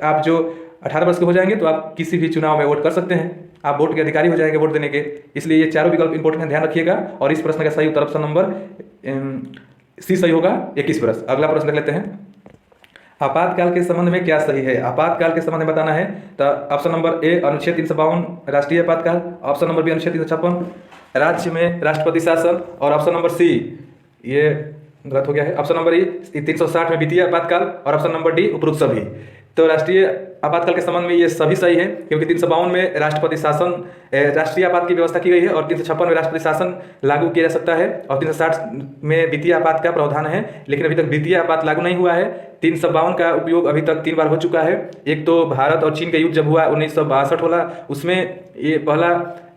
आप जो 18 वर्ष के हो जाएंगे तो आप किसी भी चुनाव में वोट कर सकते हैं, आप वोट के अधिकारी हो जाएंगे वोट देने के। इसलिए ये चारों विकल्प इंपॉर्टेंट है, ध्यान रखिएगा। और इस प्रश्न का सही उत्तर ऑप्शन नंबर सी सही होगा, 21 वर्ष। अगला प्रश्न देख लेते हैं, आपातकाल के संबंध में क्या सही है? आपातकाल के संबंध में बताना है तो ऑप्शन नंबर ए अनुच्छेद 352 राष्ट्रीय आपातकाल, ऑप्शन नंबर बी अनुच्छेद 356 राज्य में राष्ट्रपति शासन, और ऑप्शन नंबर सी ये गलत हो गया है, ऑप्शन नंबर ई 360 में वित्तीय आपातकाल, और ऑप्शन नंबर डी उपरोक्त सभी। तो राष्ट्रीय आपातकाल के संबंध में ये सभी सही है, क्योंकि 352 में राष्ट्रपति शासन, राष्ट्रीय आपात की व्यवस्था की गई है, और 356 में राष्ट्रपति शासन लागू किया जा सकता है, और 360 में वित्तीय आपात का प्रावधान है, लेकिन अभी तक वित्तीय आपात लागू नहीं हुआ है। 352 का उपयोग अभी तक 3 बार हो चुका है। एक तो भारत और चीन का युद्ध जब हुआ 1962 वाला, उसमें ये पहला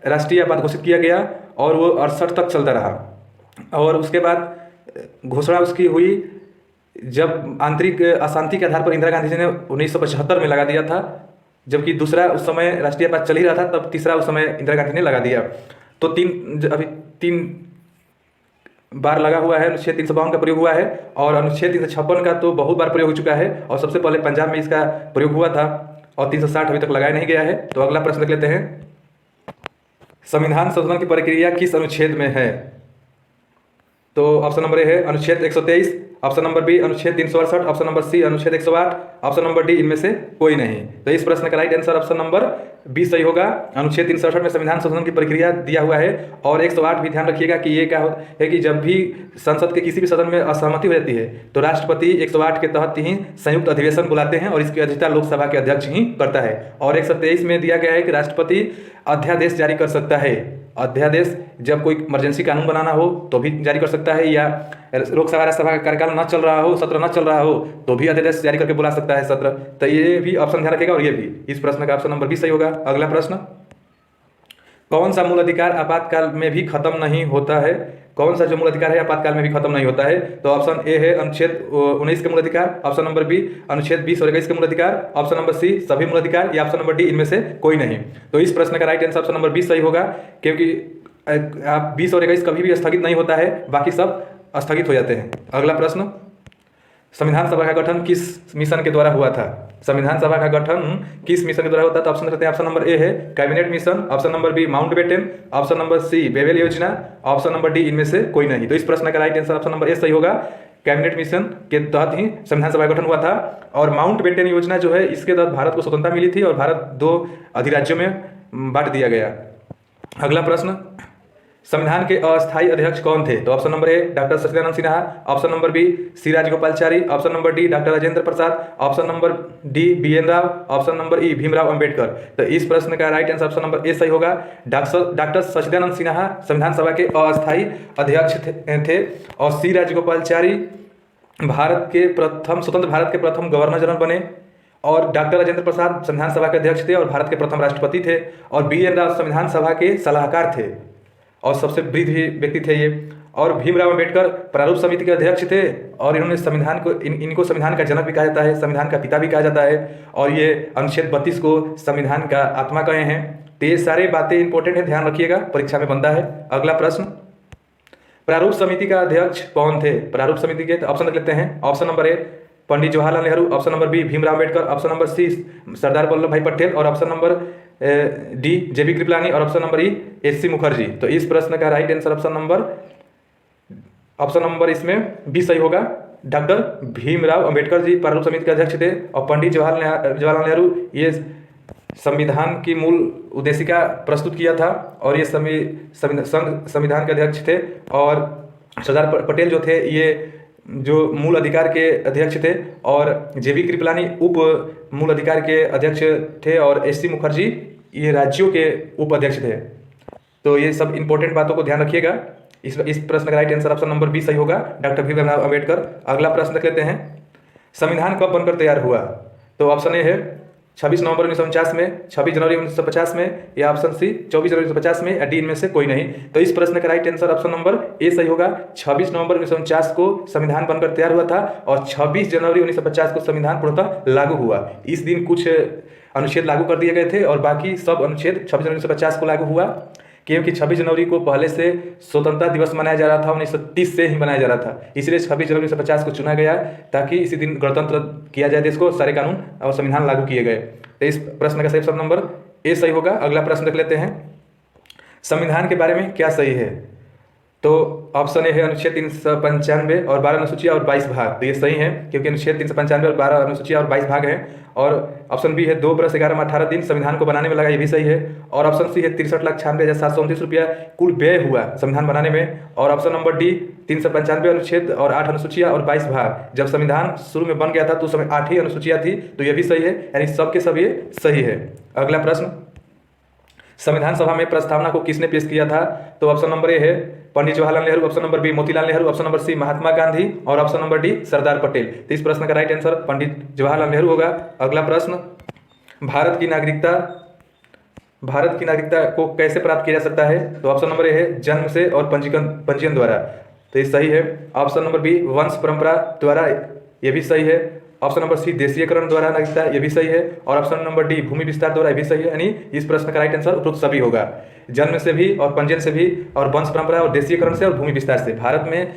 राष्ट्रीय आपात घोषित किया गया, और वो 68 तक चलता रहा, और उसके बाद घोषणा उसकी हुई जब आंतरिक अशांति के आधार पर इंदिरा गांधी जी ने 1975 में लगा दिया था, जबकि दूसरा उस समय राष्ट्रीय आपात चल ही रहा था, तब तीसरा उस समय इंदिरा गांधी ने लगा दिया। तो अभी 3 बार लगा हुआ है, अनुच्छेद 352 का प्रयोग हुआ है, और अनुच्छेद 356 का तो बहुत बार प्रयोग हो चुका है, और सबसे पहले पंजाब में इसका प्रयोग हुआ था, और 360 अभी तक लगाया नहीं गया है। तो अगला प्रश्न देख लेते हैं, संविधान संशोधन की प्रक्रिया किस अनुच्छेद में है? तो ऑप्शन नंबर ए है अनुच्छेद 123, ऑप्शन नंबर बी अनुच्छेद 368, ऑप्शन नंबर सी अनुच्छेद 108, ऑप्शन नंबर डी इनमें से कोई नहीं। तो इस प्रश्न का right answer option number B सही होगा। अनुच्छेद 368 में संविधान संशोधन की प्रक्रिया दिया हुआ है, और 108 भी ध्यान रखिएगा कि ये क्या है कि जब भी संसद के किसी भी सदन में असहमति हो जाती है तो राष्ट्रपति 108 के तहत ही संयुक्त अधिवेशन बुलाते हैं, और इसकी अध्यक्षता लोकसभा के अध्यक्ष ही करता है। और 123 में दिया गया है कि राष्ट्रपति अध्यादेश जारी कर सकता है। अध्यादेश जब कोई इमरजेंसी कानून बनाना हो तो भी जारी कर सकता है, या लोकसभा राज्यसभा का कार्यकाल न चल रहा हो, सत्र न चल रहा हो, तो भी अध्यादेश जारी करके बुला सकता है सत्र। तो ये भी ऑप्शन ध्यान रखेगा, और ये भी इस प्रश्न का ऑप्शन नंबर बी सही होगा। अगला प्रश्न, कौन सा मूल अधिकार आपातकाल में भी खत्म नहीं होता है? कौन सा जो मूल अधिकार है आपातकाल में भी खत्म नहीं होता है? तो ऑप्शन ए है अनुच्छेद 19 के मूल अधिकार, ऑप्शन नंबर बी अनुच्छेद 20 और 21 के मूल अधिकार, ऑप्शन नंबर सी सभी मूल अधिकार, या ऑप्शन नंबर डी इनमें से कोई नहीं। तो इस प्रश्न का राइट आंसर ऑप्शन नंबर 20 सही होगा, क्योंकि आप 20 और 21 कभी भी स्थगित नहीं होता है, बाकी सब स्थगित हो जाते हैं। अगला प्रश्न, संविधान सभा का गठन किस मिशन के द्वारा हुआ था? संविधान सभा का गठन किस मिशन के द्वारा होता है? तो ऑप्शन रहते हैं, ऑप्शन नंबर ए है cabinet mission, option number B Mountbatten, option number C Wavell योजना, ऑप्शन नंबर डी इनमें से कोई नहीं। तो इस प्रश्न का right answer option number A सही होगा, कैबिनेट मिशन के तहत ही संविधान सभा का गठन हुआ था। और माउंटबेटन योजना जो है इसके तहत भारत को स्वतंत्रता मिली थी और भारत 2 अधिराज्यों में बांट दिया गया। अगला प्रश्न, संविधान के अस्थायी अध्यक्ष कौन थे? तो option number A doctor Sachchidanand Sinha, option number B C Rajagopalachari, option number D doctor Rajendra Prasad, option number D BN Rao, option number E Bhimrao Ambedkar. तो इस प्रश्न का right answer option number A सही होगा, डॉक्टर सच्चिदानंद सिन्हा संविधान सभा के अस्थायी अध्यक्ष थे और सी राजगोपालचारी भारत के प्रथम स्वतंत्र भारत के प्रथम गवर्नर जनरल बने, और डॉक्टर राजेंद्र प्रसाद संविधान सभा के अध्यक्ष थे और भारत के प्रथम राष्ट्रपति थे, और BN राव संविधान सभा के सलाहकार थे और सबसे वृद्ध व्यक्ति थे ये, और भीमराव अंबेडकर प्रारूप समिति के अध्यक्ष थे और इन्होंने संविधान को इनको संविधान का जनक भी कहा जाता है, संविधान का पिता भी कहा जाता है, और ये अनुच्छेद 32 को संविधान का आत्मा कहे हैं। तो ये सारी बातें इंपॉर्टेंट है, ध्यान रखिएगा, परीक्षा में बनता है। अगला प्रश्न, प्रारूप समिति का अध्यक्ष कौन थे? प्रारूप समिति के ऑप्शन रख लेते हैं, option number A Pandit Jawaharlal Nehru, option number B Bhimrao Ambedkar, option number C Sardar Vallabh Bhai Patel, और option number D JB Kripalani, और option number E SC Mukherjee. तो इस प्रश्न का राइट आंसर ऑप्शन नंबर इसमें बी सही होगा, डॉक्टर भीमराव अंबेडकर जी प्रारूप समिति के अध्यक्ष थे, और पंडित जवाहरलाल नेहरू ये संविधान की मूल उद्देशिका प्रस्तुत किया था और ये संविधान के अध्यक्ष थे, और सरदार पटेल जो थे ये जो मूल अधिकार के अध्यक्ष थे, और JB कृपलानी उप मूल अधिकार के अध्यक्ष थे, और SC मुखर्जी ये राज्यों के उप अध्यक्ष थे। तो ये सब इंपॉर्टेंट बातों को ध्यान रखिएगा। इस प्रश्न का right answer option number B सही होगा, डॉक्टर भीमराव अंबेडकर। अगला प्रश्न देख लेते हैं, संविधान कब बनकर तैयार हुआ? तो ऑप्शन ए है 26 नवंबर 1949 में, 26 जनवरी 1950 में, या ऑप्शन सी 24 जनवरी 1950 में, या डी इनमें से कोई नहीं। तो इस प्रश्न का right answer option number A सही होगा, 26 नवंबर 1949 को संविधान बनकर तैयार हुआ था और 26 जनवरी 1950 को संविधान पूर्णतः लागू हुआ। इस दिन कुछ अनुच्छेद लागू कर दिए गए थे और बाकी सब अनुच्छेद 26 जनवरी 1950 को लागू हुआ, क्योंकि 26 जनवरी को पहले से स्वतंत्रता दिवस मनाया जा रहा था, 1930 से ही मनाया जा रहा था, इसलिए 26 जनवरी 1950 को चुना गया ताकि इसी दिन गणतंत्र किया जाए देश को, सारे कानून और संविधान लागू किए गए। तो इस प्रश्न का सही ऑप्शन नंबर ए सही होगा। अगला प्रश्न देख लेते हैं, संविधान के बारे में क्या सही है? तो ऑप्शन ए है अनुच्छेद 395 और 12 अनुसूचियाँ और 22 भाग। तो ये सही है क्योंकि अनुच्छेद 395 और 12 अनुसूचियाँ और 22 भाग हैं। और ऑप्शन बी है 2/11/18 दिन संविधान को बनाने में लगा, ये भी सही है। और ऑप्शन सी है 63,96,729 रुपया कुल व्यय हुआ संविधान बनाने में। और ऑप्शन नंबर डी 395 अनुच्छेद और 8 अनुसूचियाँ और 22 भाग। जब संविधान शुरू में बन गया था तो उस समय 8 ही अनुसूचियाँ थी, तो ये भी सही है, यानी सब के सब ये सही है। अगला प्रश्न, संविधान सभा में प्रस्तावना को किसने पेश किया था? तो ऑप्शन नंबर ए है Pandit Jawaharlal Nehru, option number B Motilal Nehru, option number C Mahatma Gandhi और option number D Sardar Patel. तो इस प्रश्न का राइट आंसर पंडित जवाहरलाल नेहरू होगा। अगला प्रश्न, भारत की नागरिकता को कैसे प्राप्त किया जा सकता है? तो ऑप्शन नंबर ए है जन्म से और पंजीयन द्वारा। तो ये सही है। ऑप्शन नंबर बी वंश परंपरा द्वारा, ये भी सही है। ऑप्शन नंबर सी देशीयकरण द्वारा नागरिकता, ये भी सही है। और ऑप्शन नंबर डी भूमि विस्तार द्वारा, ये भी सही है। यानी इस प्रश्न का राइट आंसर उपरोक्त सभी होगा, जन्म से भी और पंजीयन से भी और वंश परंपरा और देशीयकरण से और भूमि विस्तार से। भारत में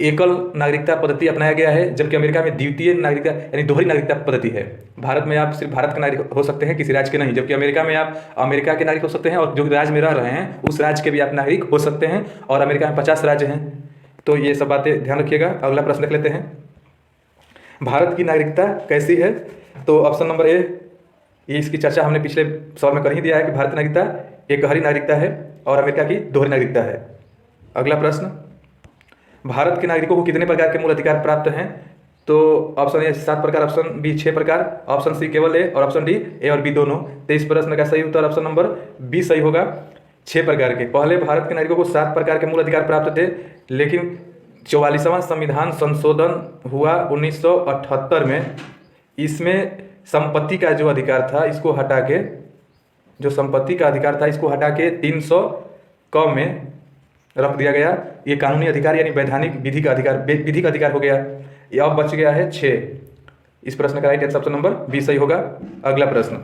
एकल नागरिकता पद्धति अपनाया गया है, जबकि अमेरिका में द्वितीय नागरिकता यानी दोहरी नागरिकता पद्धति है। भारत में आप सिर्फ भारत के नागरिक हो सकते हैं, किसी राज्य के नहीं, जबकि अमेरिका में आप अमेरिका के नागरिक हो सकते हैं और जो राज्य में रह रहे हैं उस राज्य के भी आप नागरिक हो सकते हैं। और अमेरिका में 50 राज्य हैं। तो ये सब बातें ध्यान रखिएगा। अगला प्रश्न देख लेते हैं, भारत की नागरिकता कैसी है? तो ऑप्शन नंबर ए, ये इसकी चर्चा हमने पिछले सवाल में कर ही दिया है कि भारत की नागरिकता एकहरी नागरिकता है और अमेरिका की दोहरी नागरिकता है। अगला प्रश्न, भारत के नागरिकों को कितने प्रकार के मूल अधिकार प्राप्त हैं? तो ऑप्शन ए 7 प्रकार, ऑप्शन बी 6 प्रकार, ऑप्शन सी केवल ए और ऑप्शन डी ए और बी दोनों। तो इस प्रश्न का सही उत्तर ऑप्शन नंबर बी सही होगा, 6 प्रकार के। पहले भारत के नागरिकों को 7 प्रकार के मूल अधिकार प्राप्त थे, लेकिन 44वां संविधान संशोधन हुआ 1978 में। इसमें संपत्ति का जो अधिकार था इसको हटा के जो संपत्ति का अधिकार था इसको हटा के 300 क में रख दिया गया। ये कानूनी अधिकार यानी वैधानिक विधि का अधिकार हो गया। ये अब बच गया है 6। इस प्रश्न का right answer option number B सही होगा। अगला प्रश्न,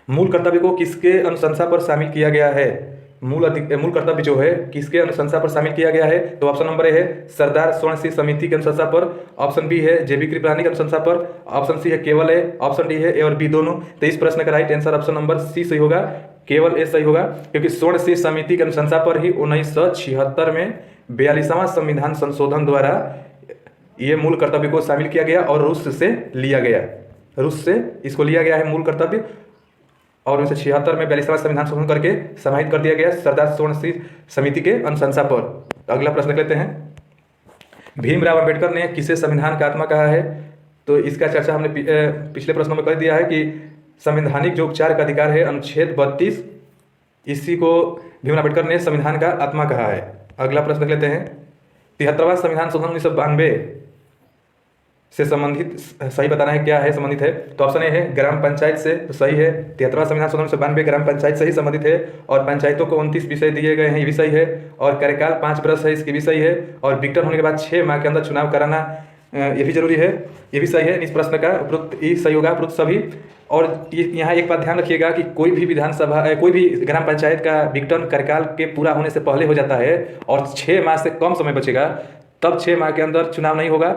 मूल कर्तव्य को किसके अनुशंसा पर शामिल किया गया है? मूल कर्तव्य जो है किसके अनुशंसा पर शामिल किया गया है? तो ऑप्शन नंबर ए है सरदार स्वर्ण सिंह समिति के अनुशंसा पर, ऑप्शन बी है जेबी कृपलानी के अनुशंसा पर, ऑप्शन सी है केवल ए, ऑप्शन डी है ए और बी दोनों। तो इस प्रश्न का right answer option number C सही होगा, केवल ए सही होगा, क्योंकि स्वर्ण सिंह समिति के अनुशंसा पर ही 1976 में 42वां संविधान संशोधन द्वारा ये मूल कर्तव्य को शामिल किया गया और रूस से लिया गया। रूस से इसको लिया गया है मूल कर्तव्य और 1976 में 42वां संविधान संशोधन करके समाहित कर दिया गया सरदार स्वर्ण सिंह समिति के अनुशंसा पर। अगला प्रश्न लेते हैं, भीमराव अंबेडकर ने किसे संविधान का आत्मा कहा है? तो इसका चर्चा हमने पिछले प्रश्नों में कर दिया है कि संवैधानिक जो उपचार का अधिकार है अनुच्छेद 32, इसी को भीमराव अंबेडकर ने संविधान का आत्मा कहा है। अगला प्रश्न लेते हैं, 73वां संविधान संशोधन 1992 से संबंधित सही बताना है, क्या है संबंधित है? तो ऑप्शन ए है ग्राम पंचायत से, तो सही है। 73वां संविधान संशोधन 1992 ग्राम पंचायत से ही संबंधित है और पंचायतों को 29 विषय दिए गए हैं, ये भी सही है। और कार्यकाल 5 वर्ष है, इसकी भी सही है। और विघटन होने के बाद 6 माह के अंदर चुनाव कराना ये भी जरूरी है, ये भी सही है। इस प्रश्न का उपरोक्त ई सही होगा, उपरोक्त सभी। और यहाँ एक बात ध्यान रखिएगा कि कोई भी विधानसभा कोई भी ग्राम पंचायत का विघटन कार्यकाल के पूरा होने से पहले हो जाता है और 6 माह से कम समय बचेगा, तब 6 माह के अंदर चुनाव नहीं होगा।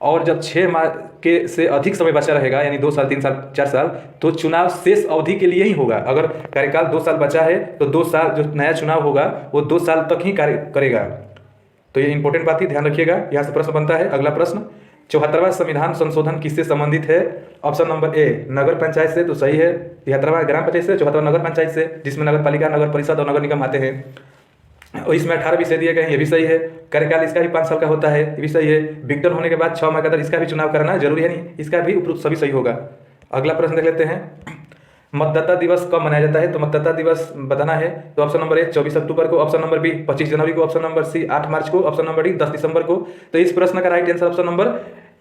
और जब 6 माह के से अधिक समय बचा रहेगा यानी 2 साल 3 साल 4 साल, तो चुनाव शेष अवधि के लिए ही होगा। अगर कार्यकाल 2 साल बचा है तो 2 साल जो नया चुनाव होगा वो 2 साल तक ही कार्य करेगा। तो ये इंपॉर्टेंट बात ही ध्यान रखिएगा। यहाँ से प्रश्न बनता है। अगला प्रश्न, 74वां संविधान संशोधन किससे संबंधित है? ऑप्शन नंबर ए नगर पंचायत से, तो सही है। 73वां ग्राम पंचायत से, 74वां नगर पंचायत से, जिसमें नगर पालिका, नगर परिषद और नगर निगम आते हैं। और इसमें 18 विषय दिए गए हैं, ये भी सही है। कार्यकाल इसका भी 5 साल का होता है, ये भी सही है। विघटन होने के बाद 6 माह के अंदर इसका भी चुनाव कराना जरूरी है नहीं, इसका भी उपरोक्त सभी सही होगा। अगला प्रश्न देख लेते हैं, मतदाता दिवस कब मनाया जाता है? तो मतदाता दिवस बताना है। तो ऑप्शन नंबर ए 24 अक्टूबर को, ऑप्शन नंबर बी 25 जनवरी को, ऑप्शन नंबर सी 8 मार्च को, ऑप्शन नंबर डी 10 दिसंबर को। तो इस प्रश्न का right answer option number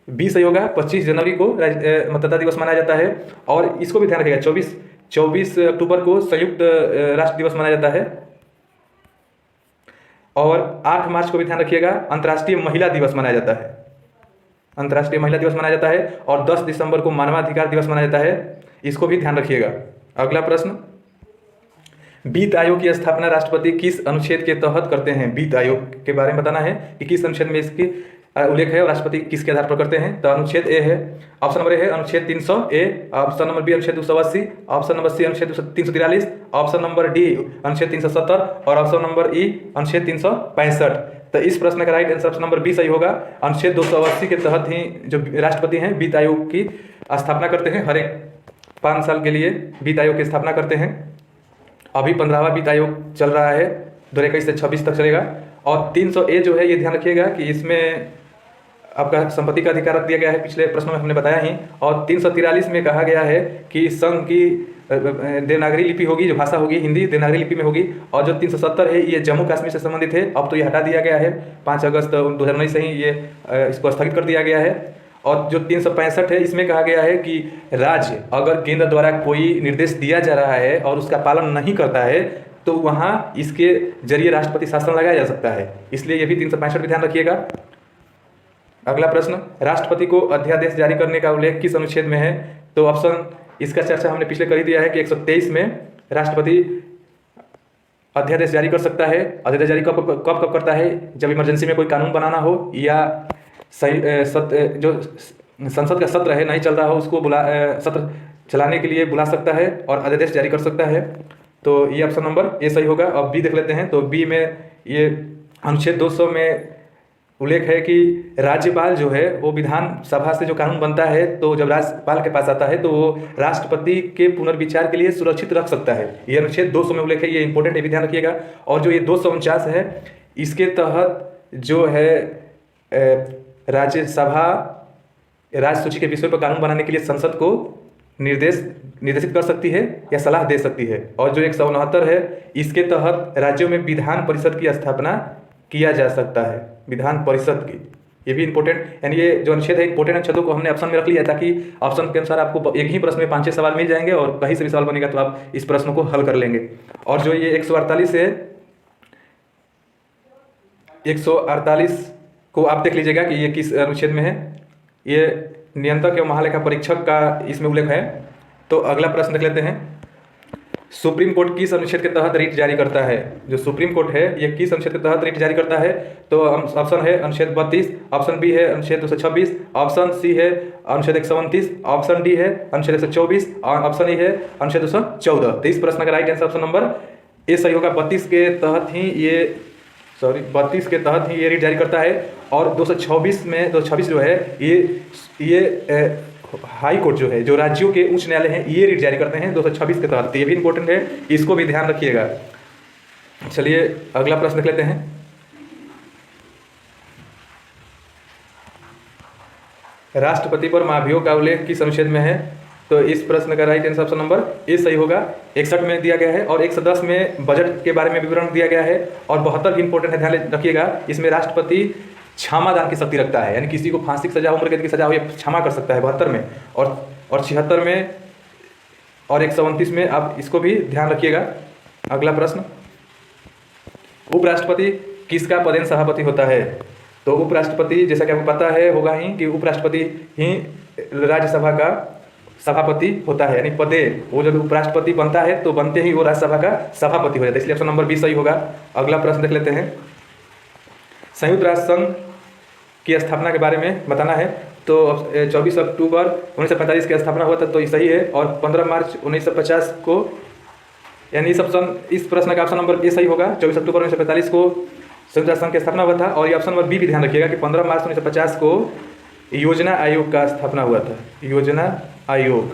B सही होगा, 25 जनवरी को मतदाता दिवस मनाया जाता है। और इसको भी ध्यान रखिएगा, 24 अक्टूबर को संयुक्त राष्ट्र दिवस मनाया जाता है। और 8 मार्च को भी ध्यान रखिएगा, अंतर्राष्ट्रीय महिला दिवस मनाया जाता है। अंतर्राष्ट्रीय महिला दिवस मनाया जाता है। और 10 दिसंबर को मानवाधिकार दिवस मनाया जाता है, इसको भी ध्यान रखिएगा। अगला प्रश्न, वित्त आयोग की स्थापना राष्ट्रपति किस अनुच्छेद के तहत करते हैं? वित्त आयोग के बारे में बताना है कि किस अनुच्छेद में इसकी उल्लेख है और राष्ट्रपति किसके आधार पर करते हैं। तो अनुच्छेद ए है, ऑप्शन नंबर ए है अनुच्छेद 300 ए, ऑप्शन नंबर बी अनुच्छेद 280, ऑप्शन नंबर सी अनुच्छेद 343, ऑप्शन नंबर डी अनुच्छेद 370 और ऑप्शन नंबर ई अनुच्छेद 365। तो इस प्रश्न का right answer option number B सही होगा। अनुच्छेद 280 के तहत ही जो राष्ट्रपति हैं वित्त आयोग की स्थापना करते हैं, हर एक 5 साल के लिए वित्त आयोग की स्थापना करते हैं। अभी 15वां वित्त आयोग चल रहा है, 2021 से 26 तक चलेगा। और 300 ए जो है ये ध्यान रखिएगा कि इसमें आपका संपत्ति का अधिकार रख दिया गया है, पिछले प्रश्नों में हमने बताया ही। और 343 में कहा गया है कि संघ की देवनागरी लिपि होगी, जो भाषा होगी हिंदी देवनागरी लिपि में होगी। और जो 370 है ये जम्मू कश्मीर से संबंधित है, अब तो ये हटा दिया गया है, 5 अगस्त 2019 से ही ये इसको स्थगित कर दिया गया है। और जो 365 है इसमें कहा गया है कि राज्य अगर केंद्र द्वारा कोई निर्देश दिया जा रहा है और उसका पालन नहीं करता है तो वहाँ इसके जरिए राष्ट्रपति शासन लगाया जा सकता है, इसलिए ये भी 365 भी ध्यान रखिएगा। अगला प्रश्न, राष्ट्रपति को अध्यादेश जारी करने का उल्लेख किस अनुच्छेद में है? तो ऑप्शन, इसका चर्चा हमने पिछले कर ही दिया है कि 123 में राष्ट्रपति अध्यादेश जारी कर सकता है। अध्यादेश जारी कब करता है? जब इमरजेंसी में कोई कानून बनाना हो या जो संसद का सत्र है नहीं चल रहा हो उसको सत्र चलाने के लिए बुला सकता है और अध्यादेश जारी कर सकता है। तो ये ऑप्शन नंबर ए सही होगा। अब बी देख लेते हैं। तो बी में ये अनुच्छेद 200 में उल्लेख है कि राज्यपाल जो है वो विधानसभा से जो कानून बनता है तो जब राज्यपाल के पास आता है तो वो राष्ट्रपति के पुनर्विचार के लिए सुरक्षित रख सकता है। ये अनुच्छेद 200 में उल्लेख है, ये इंपॉर्टेंट है, भी ध्यान रखिएगा। और जो ये 249 है इसके तहत जो है राज्यसभा राज्य सूची के विषय पर कानून बनाने के लिए संसद को निर्देशित कर सकती है या सलाह दे सकती है। और जो 169 है इसके तहत राज्यों में विधान परिषद की स्थापना किया जा सकता है, विधान परिषद की, ये भी इंपॉर्टेंट, यानी ये जो अनुच्छेद है इंपॉर्टेंट अनुच्छेदों को हमने ऑप्शन में रख लिया ताकि ऑप्शन के अनुसार आपको एक ही प्रश्न में 5-6 सवाल मिल जाएंगे और कहीं से भी सवाल बनेगा तो आप इस प्रश्न को हल कर लेंगे। और जो ये 148 है, 148 को आप देख लीजिएगा कि ये किस अनुच्छेद में है। ये नियंत्रक एवं महालेखा परीक्षक का इसमें उल्लेख है। तो अगला प्रश्न देख लेते हैं, सुप्रीम कोर्ट किस अनुच्छेद के तहत रिट जारी करता है? जो सुप्रीम कोर्ट है ये किस अनुच्छेद के तहत रिट जारी करता है? तो ऑप्शन है अनुच्छेद 32, ऑप्शन बी है अनुच्छेद 226, ऑप्शन सी है अनुच्छेद 129, ऑप्शन डी है अनुच्छेद 124 और ऑप्शन ए है अनुच्छेद 214। तो इस प्रश्न का right answer option number A सही होगा। 32 के तहत ही ये रिट जारी करता है। और 226 जो है ये हाई कोर्ट जो है, जो राज्यों के उच्च न्यायालय हैं, ये रिट जारी करते हैं 226 के तहत। ये भी इंपॉर्टेंट है, इसको भी ध्यान रखिएगा। चलिए अगला प्रश्न देख लेते हैं, राष्ट्रपति पर महाभियोग का उल्लेख किस अनुच्छेद में है? तो इस प्रश्न का right answer option number A सही होगा। 61 में दिया गया है और 110 में बजट के बारे में विवरण दिया गया है। और 72 भी इंपॉर्टेंट है, ध्यान रखिएगा। इसमें राष्ट्रपति क्षमा दान की शक्ति रखता है, यानी किसी को फांसी की सजा, उम्र कैद की सजा हो ये क्षमा कर सकता है 72 में। और 76 में और 129 में आप इसको भी ध्यान रखिएगा। अगला प्रश्न, उपराष्ट्रपति किसका पदेन सभापति होता है? तो उपराष्ट्रपति जैसा कि आपको पता है होगा ही कि उपराष्ट्रपति ही राज्यसभा का सभापति होता है, यानी पदे वो जब उपराष्ट्रपति बनता है तो बनते ही वो राज्यसभा का सभापति हो जाता है, इसलिए ऑप्शन नंबर बी सही होगा। अगला प्रश्न देख लेते हैं, संयुक्त राष्ट्र संघ की स्थापना के बारे में बताना है। तो 24 अक्टूबर 1945 की स्थापना हुआ था, तो ये सही है। और 15 मार्च 1950 को, यानी इस प्रश्न का ऑप्शन नंबर ए सही होगा। 24 अक्टूबर 1945 को संयुक्त राष्ट्र संघ की स्थापना हुआ था। और ये ऑप्शन नंबर बी भी ध्यान रखिएगा कि 15 मार्च 1950 को योजना आयोग का स्थापना हुआ था। योजना आयोग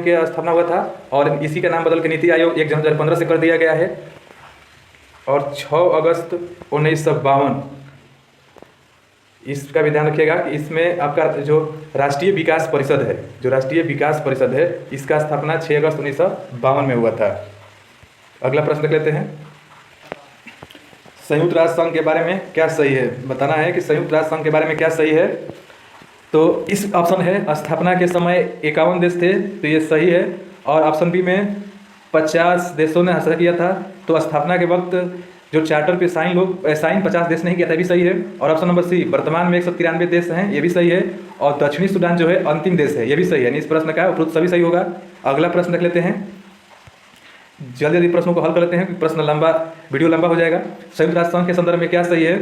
की स्थापना हुआ था और इसी का नाम बदल के नीति आयोग 1 जनवरी 2015 से कर दिया गया है। और 6 अगस्त 1952 इसका भी ध्यान रखिएगा कि इसमें आपका जो राष्ट्रीय विकास परिषद है इसका स्थापना 6 अगस्त 1952 में हुआ था। अगला प्रश्न देख लेते हैं, संयुक्त राष्ट्र संघ के बारे में क्या सही है? बताना है कि संयुक्त राष्ट्र संघ के बारे में क्या सही है। तो इस ऑप्शन है स्थापना के समय 51 देश थे, तो ये सही है। और ऑप्शन बी में 50 देशों ने हस्ताक्षर किया था, तो स्थापना के वक्त जो चार्टर पे साइन 50 देश नहीं किया था, भी सही है। और ऑप्शन नंबर सी, वर्तमान में 193 देश हैं, ये भी सही है। और दक्षिणी सूडान जो है अंतिम देश है, ये भी सही है। इस प्रश्न का उपरोक्त सभी सही होगा। अगला प्रश्न देख लेते हैं, जल्दी प्रश्नों को हल कर लेते हैं, वीडियो लंबा हो जाएगा। संयुक्त राष्ट्र संघ के संदर्भ में क्या सही है?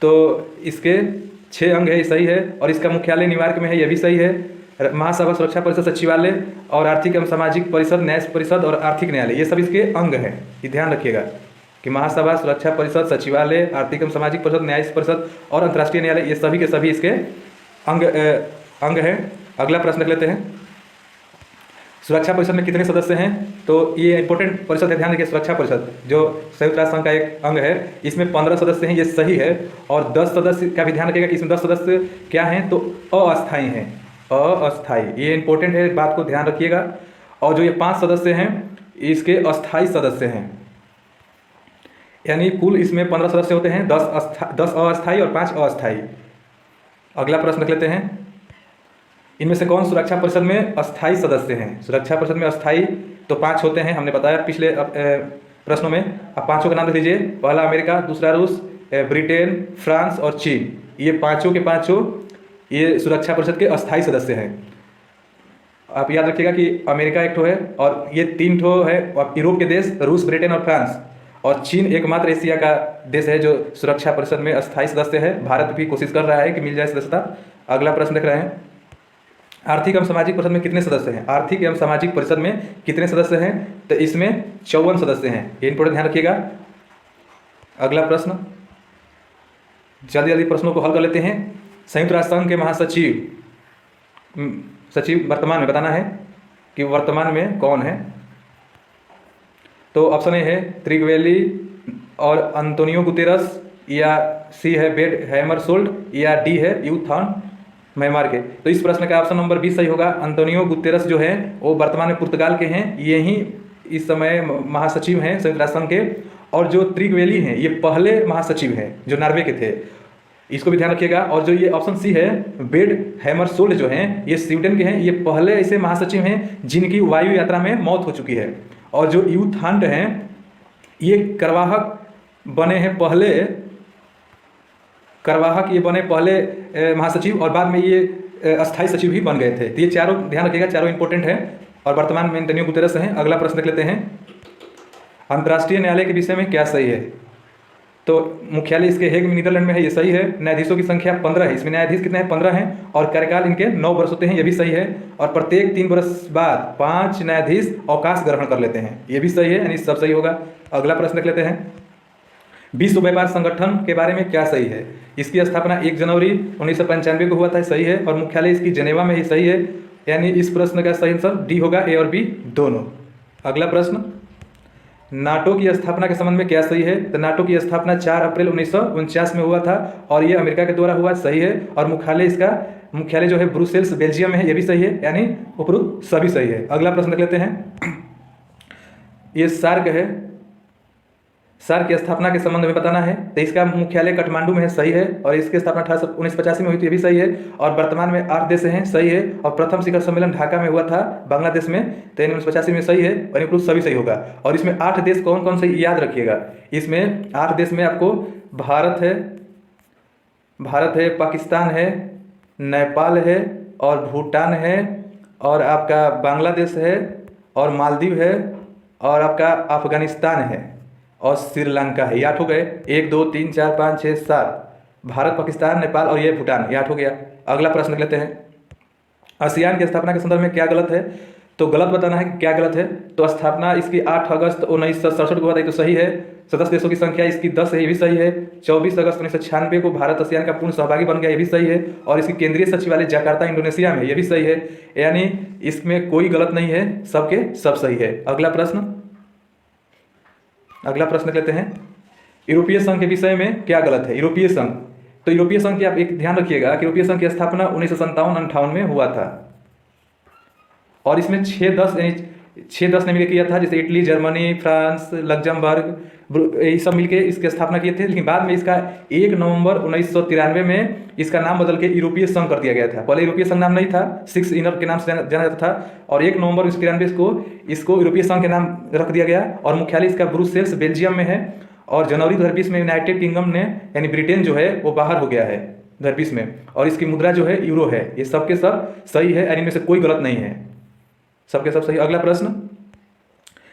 तो इसके 6 अंग है, ये सही है। और इसका मुख्यालय न्यूयॉर्क में है, ये भी सही है। महासभा, सुरक्षा परिषद, सचिवालय और आर्थिक एवं सामाजिक परिषद, न्याय परिषद और आर्थिक न्यायालय, ये सब इसके अंग हैं। ये ध्यान रखिएगा कि महासभा, सुरक्षा परिषद, सचिवालय, आर्थिक एवं सामाजिक परिषद, न्याय परिषद और अंतर्राष्ट्रीय न्यायालय, ये सभी के सभी इसके अंग हैं। अगला प्रश्न देख लेते हैं, सुरक्षा परिषद में कितने सदस्य हैं? तो ये इंपॉर्टेंट परिषद है, ध्यान रखिए। सुरक्षा परिषद जो संयुक्त राष्ट्र संघ का एक अंग है, इसमें 15 सदस्य हैं, ये सही है। और 10 सदस्य का भी ध्यान रखिएगा कि इसमें 10 सदस्य क्या हैं? तो अस्थायी हैं, अस्थायी। ये इंपॉर्टेंट है, बात को ध्यान रखिएगा। और जो ये 5 सदस्य हैं इसके अस्थायी सदस्य हैं, यानी कुल इसमें 15 सदस्य होते हैं, 10 अस्थायी और 5 अस्थायी। अगला प्रश्न देख लेते हैं, इनमें से कौन सुरक्षा परिषद में अस्थायी सदस्य हैं? सुरक्षा परिषद में अस्थायी तो 5 होते हैं, हमने बताया पिछले प्रश्नों में। अब 5 का नाम लिख लीजिए। पहला अमेरिका, दूसरा रूस, ब्रिटेन, फ्रांस और चीन। ये 5 के 5 ये सुरक्षा परिषद के अस्थायी सदस्य हैं। आप याद रखिएगा कि अमेरिका एक ठो है और ये 3 ठो है यूरोप के देश, रूस, ब्रिटेन और फ्रांस। और चीन एकमात्र एशिया का देश है जो सुरक्षा परिषद में अस्थायी सदस्य है। भारत भी कोशिश कर रहा है कि मिल जाए सदस्यता। अगला प्रश्न देख रहे हैं, आर्थिक एवं सामाजिक परिषद में कितने सदस्य हैं? आर्थिक एवं सामाजिक परिषद में कितने सदस्य हैं? तो इसमें 54 सदस्य हैं, ये इंपॉर्टेंट ध्यान रखिएगा। अगला प्रश्न, जल्दी प्रश्नों को हल कर लेते हैं। संयुक्त राष्ट्र संघ के सचिव वर्तमान में बताना है कि वर्तमान में कौन है। तो ऑप्शन ए है त्रिगवेली और अंतोनियो गुतेरस, या सी है बेड हैमरशोल्ड, या डी है यू थॉन म्यांमार के। तो इस प्रश्न का ऑप्शन नंबर 20 सही होगा। अंतोनियो गुतेरस जो है वो वर्तमान में पुर्तगाल के हैं, ये ही इस समय महासचिव हैं संयुक्त राष्ट्र संघ के। और जो त्रिवेली हैं ये पहले महासचिव हैं जो नॉर्वे के थे, इसको भी ध्यान रखिएगा। और जो ये ऑप्शन सी है बेड हैमरशोल्ड जो हैं ये स्वीडन के हैं, ये पहले ऐसे महासचिव हैं जिनकी वायु यात्रा में मौत हो चुकी है। और जो यू थांड हैं ये करवाहक बने हैं पहले, करवाहक ये बने पहले महासचिव और बाद में ये अस्थायी सचिव भी बन गए थे। तो ये चारों ध्यान रखिएगा, चारों इंपॉर्टेंट हैं और वर्तमान में एंटोनियो गुतेरेस हैं। अगला प्रश्न देख लेते हैं, अंतर्राष्ट्रीय न्यायालय के विषय में क्या सही है? तो मुख्यालय इसके हेग में नीदरलैंड में है, ये सही है। न्यायाधीशों की संख्या 15 है, इसमें न्यायाधीश कितने हैं? 15 हैं। और कार्यकाल इनके 9 वर्ष होते हैं, ये भी सही है। और प्रत्येक 3 वर्ष बाद 5 न्यायाधीश अवकाश ग्रहण कर लेते हैं, ये भी सही है, यानी सब सही होगा। अगला प्रश्न देख लेते हैं, विश्व व्यापार संगठन के बारे में क्या सही है? इसकी स्थापना 1 जनवरी 1995 को हुआ था, सही है। और मुख्यालय इसकी जेनेवा में ही, सही है। यानी इस प्रश्न का सही आंसर डी होगा, ए और बी दोनों। अगला प्रश्न, नाटो की स्थापना के संबंध में क्या सही है? तो नाटो की स्थापना 4 अप्रैल 1949 में हुआ था और ये अमेरिका के द्वारा हुआ, सही है। और मुख्यालय जो है ब्रुसेल्स बेल्जियम में है, ये भी सही है, यानी उपरोक्त सभी सही है। अगला प्रश्न देख लेते हैं, ये सार्क है, सार्क की स्थापना के संबंध में बताना है। तो इसका मुख्यालय काठमांडू में है, सही है। और इसकी स्थापना 1985 में हुई थी, ये भी सही है। और वर्तमान में 8 देश हैं, सही है। और प्रथम शिखर सम्मेलन ढाका में हुआ था बांग्लादेश में, तो 1985 में सही है। और उपरोक्त सभी सही होगा। और इसमें 8 देश कौन कौन से याद रखिएगा, इसमें 8 देश में आपको भारत है, पाकिस्तान है, नेपाल है और भूटान है और आपका बांग्लादेश है और मालदीव है और आपका अफगानिस्तान है और श्रीलंका है। ये 8 हो गए, 1 2 3 4 5 6 7, भारत, पाकिस्तान, नेपाल और ये भूटान, ये 8 हो गया। अगला प्रश्न देख लेते हैं, आसियान की स्थापना के संदर्भ में क्या गलत है? तो गलत बताना है कि क्या गलत है। तो स्थापना इसकी 8 अगस्त 1967 को हुआ था, तो सही है। सदस्य देशों की संख्या इसकी 10 है, ये भी सही है। 24 अगस्त 1996 को भारत आसियान का पूर्ण सहभागी बन गया, ये भी सही है। और इसकी केंद्रीय सचिवालय जकार्ता इंडोनेशिया में, ये भी सही है। यानी इसमें कोई गलत नहीं है, सबके सब सही है। अगला प्रश्न देख लेते हैं, यूरोपीय संघ के विषय में क्या गलत है? यूरोपीय संघ, तो यूरोपीय संघ की आप एक ध्यान रखिएगा कि यूरोपीय संघ की स्थापना 1957-58 में हुआ था और इसमें 6-10 ने मिलकर किया था, जैसे इटली, जर्मनी, फ्रांस, लग्जमबर्ग, ये सब मिलकर इसकी स्थापना किए थे। लेकिन बाद में इसका 1 नवंबर 1993 में इसका नाम बदल के यूरोपीय संघ कर दिया गया था। पहले यूरोपीय संघ नाम नहीं था, 6 इनर के नाम से जाना जाता था। और 1 नवंबर 1993 को इसको यूरोपीय संघ के नाम रख दिया गया और मुख्यालय इसका ब्रुसेल्स बेल्जियम में है। और जनवरी 2020 में यूनाइटेड किंगडम ने, यानी ब्रिटेन जो है वो बाहर हो गया है 2020 में। और इसकी मुद्रा जो है यूरो है। ये सबके सब सही है, यानी में से कोई गलत नहीं है, सबके सब सही। अगला प्रश्न,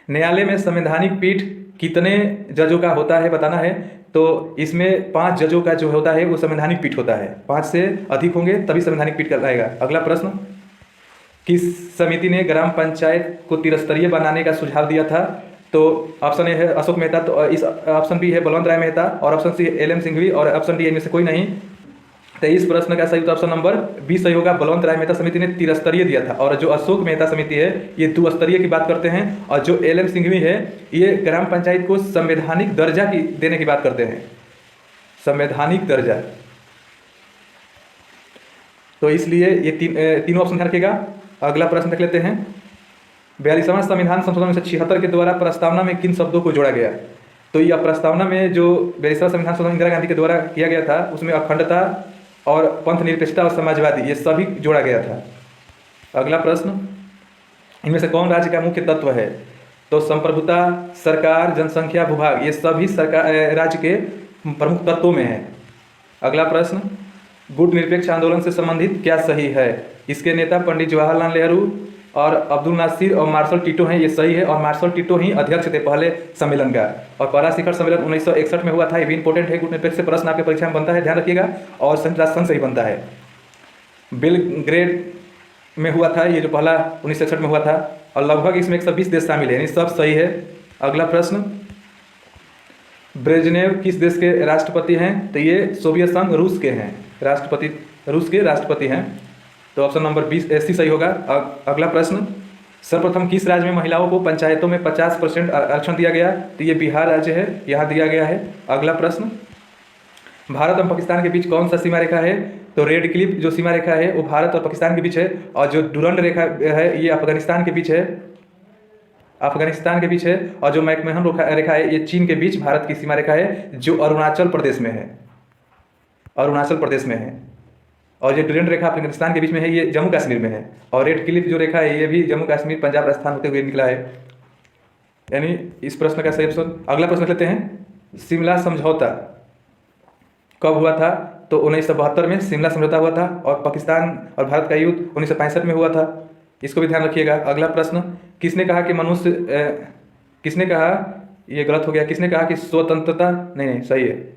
न्यायालय में संवैधानिक पीठ कितने जजों का होता है बताना है। तो इसमें 5 जजों का जो होता है वो संवैधानिक पीठ होता है, 5 से अधिक होंगे तभी संवैधानिक पीठ कहलाएगा। अगला प्रश्न, किस समिति ने ग्राम पंचायत को त्रिस्तरीय बनाने का सुझाव दिया था? तो ऑप्शन ए है अशोक मेहता, तो इस ऑप्शन बी है बलवंत राय मेहता और ऑप्शन सी LM सिंघवी और ऑप्शन डी इनमें से कोई नहीं। तो इस प्रश्न का सही ऑप्शन नंबर बी सही होगा। बलवंत राय मेहता समिति ने त्रिस्तरीय दिया था और जो अशोक मेहता समिति है ये 2 स्तरीय की बात करते हैं और जो LM सिंघवी है ये ग्राम पंचायत को संवैधानिक दर्जा की देने की बात करते हैं, संवैधानिक दर्जा। तो इसलिए ये तीनों ऑप्शन ध्यान रखिएगा। अगला प्रश्न देख लेते हैं, 42वां संविधान संशोधन 1976 के द्वारा प्रस्तावना में किन शब्दों को जोड़ा गया? तो यह प्रस्तावना में जो 42वां संविधान संशोधन इंदिरा गांधी के द्वारा किया गया था उसमें अखंडता और पंथ निरपेक्षता और समाजवादी ये सभी जोड़ा गया था। अगला प्रश्न, इनमें से कौन राज्य का मुख्य तत्व है? तो संप्रभुता, सरकार, जनसंख्या, भूभाग ये सभी सरकार राज्य के प्रमुख तत्वों में है। अगला प्रश्न, गुट निरपेक्ष आंदोलन से संबंधित क्या सही है? इसके नेता पंडित जवाहरलाल नेहरू और अब्दुल नासिर और मार्शल टिटो हैं, ये सही है। और मार्शल टिटो ही अध्यक्ष थे पहले सम्मेलन का। और पहला शिखर सम्मेलन 1961 में हुआ था, ये भी इंपॉर्टेंट है। गुट निरपेक्ष से प्रश्न आपके परीक्षा में बनता है, ध्यान रखिएगा। और संयुक्त राष्ट्र संघ से ही बनता है। बेलग्रेड में हुआ था ये जो पहला 1961 में हुआ था और लगभग इसमें 120 देश शामिल है, यानी सब सही है। अगला प्रश्न, ब्रेजनेव किस देश के राष्ट्रपति हैं? तो ये सोवियत संघ रूस के हैं, राष्ट्रपति रूस के राष्ट्रपति हैं। तो ऑप्शन नंबर 20 सी सही होगा। अगला प्रश्न, सर्वप्रथम किस राज्य में महिलाओं को पंचायतों में 50% आरक्षण दिया गया? तो ये बिहार राज्य है, यहाँ दिया गया है। अगला प्रश्न, भारत और पाकिस्तान के बीच कौन सा सीमा रेखा है? तो रेड क्लिफ जो सीमा रेखा है वो भारत और पाकिस्तान के बीच है और जो डुरंड रेखा है ये अफगानिस्तान के बीच है। अफगानिस्तान के बीच है, और जो मैकमोहन रेखा है ये चीन के बीच भारत की सीमा रेखा है, जो अरुणाचल प्रदेश में है, अरुणाचल प्रदेश में है। और ये डुरेंट रेखा अफगानिस्तान के बीच में है, ये जम्मू कश्मीर में है। और रेड क्लिफ जो रेखा है ये भी जम्मू कश्मीर पंजाब राजस्थान होते हुए निकला है। यानी इस प्रश्न का सही ऑप्शन। अगला प्रश्न लेते हैं, शिमला समझौता कब हुआ था? तो 1972 में शिमला समझौता हुआ था, और पाकिस्तान और भारत का युद्ध 1965 में हुआ था। इसको भी ध्यान रखिएगा। अगला प्रश्न, किसने कहा कि किसने कहा, ये गलत हो गया, किसने कहा कि स्वतंत्रता, नहीं सही है,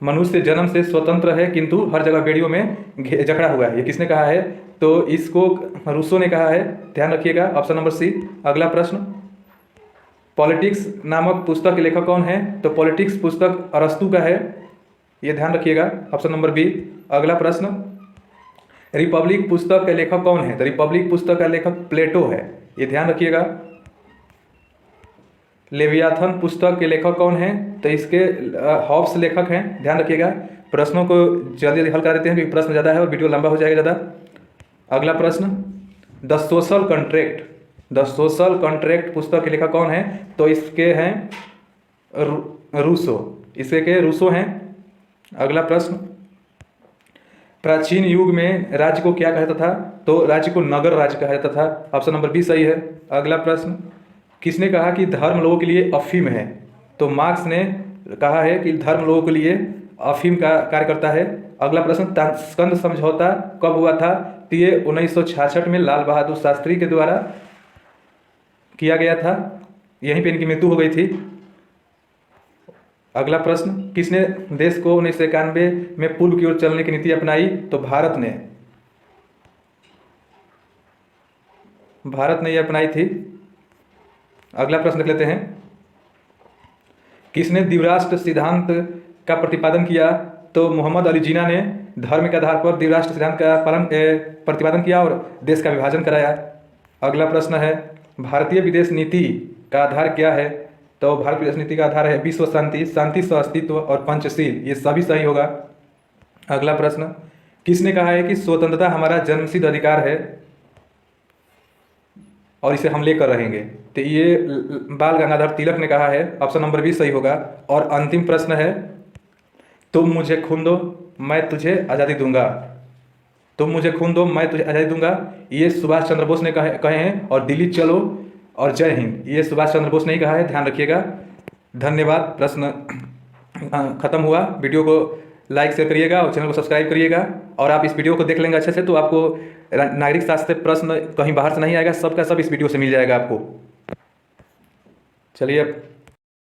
मनुष्य जन्म से स्वतंत्र है किंतु हर जगह बेड़ियों में जकड़ा हुआ है, ये किसने कहा है? तो इसको रूसो ने कहा है, ध्यान रखिएगा, ऑप्शन नंबर सी। अगला प्रश्न, पॉलिटिक्स नामक पुस्तक के लेखक कौन है? तो पॉलिटिक्स पुस्तक अरस्तु का है, ये ध्यान रखिएगा, ऑप्शन नंबर बी। अगला प्रश्न, रिपब्लिक पुस्तक के लेखक कौन है? तो रिपब्लिक पुस्तक का लेखक प्लेटो है, ये ध्यान रखिएगा। लेवियाथन पुस्तक के लेखक कौन है? तो इसके हॉब्स लेखक हैं, ध्यान रखिएगा। प्रश्नों को जल्दी जल्दी हल कर देते हैं क्योंकि प्रश्न ज़्यादा है और वीडियो लंबा हो जाएगा ज़्यादा। अगला प्रश्न, द सोशल कॉन्ट्रैक्ट पुस्तक के लेखक कौन है? तो इसके हैं रूसो, इसके के रूसो हैं। अगला प्रश्न, प्राचीन युग में राज्य को क्या कहता था? तो राज्य को नगर राज्य कहा जाता था, ऑप्शन नंबर बी सही है। अगला प्रश्न, किसने कहा कि धर्म लोगों के लिए अफीम है? तो मार्क्स ने कहा है कि धर्म लोगों के लिए अफीम का कार्य करता है। अगला प्रश्न, ताशकंद समझौता कब हुआ था? तो ये 1966 में लाल बहादुर शास्त्री के द्वारा किया गया था, यहीं पे इनकी मृत्यु हो गई थी। अगला प्रश्न, किसने देश को 1991 में पूर्व की ओर चलने की नीति अपनाई? तो भारत ने ये अपनाई थी। अगला प्रश्न देख लेते हैं, किसने द्विराष्ट्र सिद्धांत का प्रतिपादन किया? तो मोहम्मद अली जिन्ना ने धर्म के आधार पर द्विराष्ट्र सिद्धांत का प्रतिपादन किया और देश का विभाजन कराया। अगला प्रश्न है, भारतीय विदेश नीति का आधार क्या है? तो भारत विदेश नीति का आधार है विश्व शांति, शांति सहअस्तित्व और पंचशील, ये सभी सही होगा। अगला प्रश्न, किसने कहा है कि स्वतंत्रता हमारा जन्मसिद्ध अधिकार है और इसे हम लेकर रहेंगे? तो ये बाल गंगाधर तिलक ने कहा है, ऑप्शन नंबर बी सही होगा। और अंतिम प्रश्न है, तुम मुझे खून दो मैं तुझे आज़ादी दूंगा, तुम मुझे खून दो मैं तुझे आज़ादी दूंगा, ये सुभाष चंद्र बोस ने कहे हैं। और दिल्ली चलो और जय हिंद, ये सुभाष चंद्र बोस ने ही कहा है, ध्यान रखिएगा। धन्यवाद। प्रश्न खत्म हुआ। वीडियो को लाइक शेयर करिएगा और चैनल को सब्सक्राइब करिएगा। और आप इस वीडियो को देख लेंगे अच्छे से तो आपको नागरिक शास्त्र प्रश्न कहीं बाहर से नहीं आएगा, सबका सब इस वीडियो से मिल जाएगा आपको। चलिए।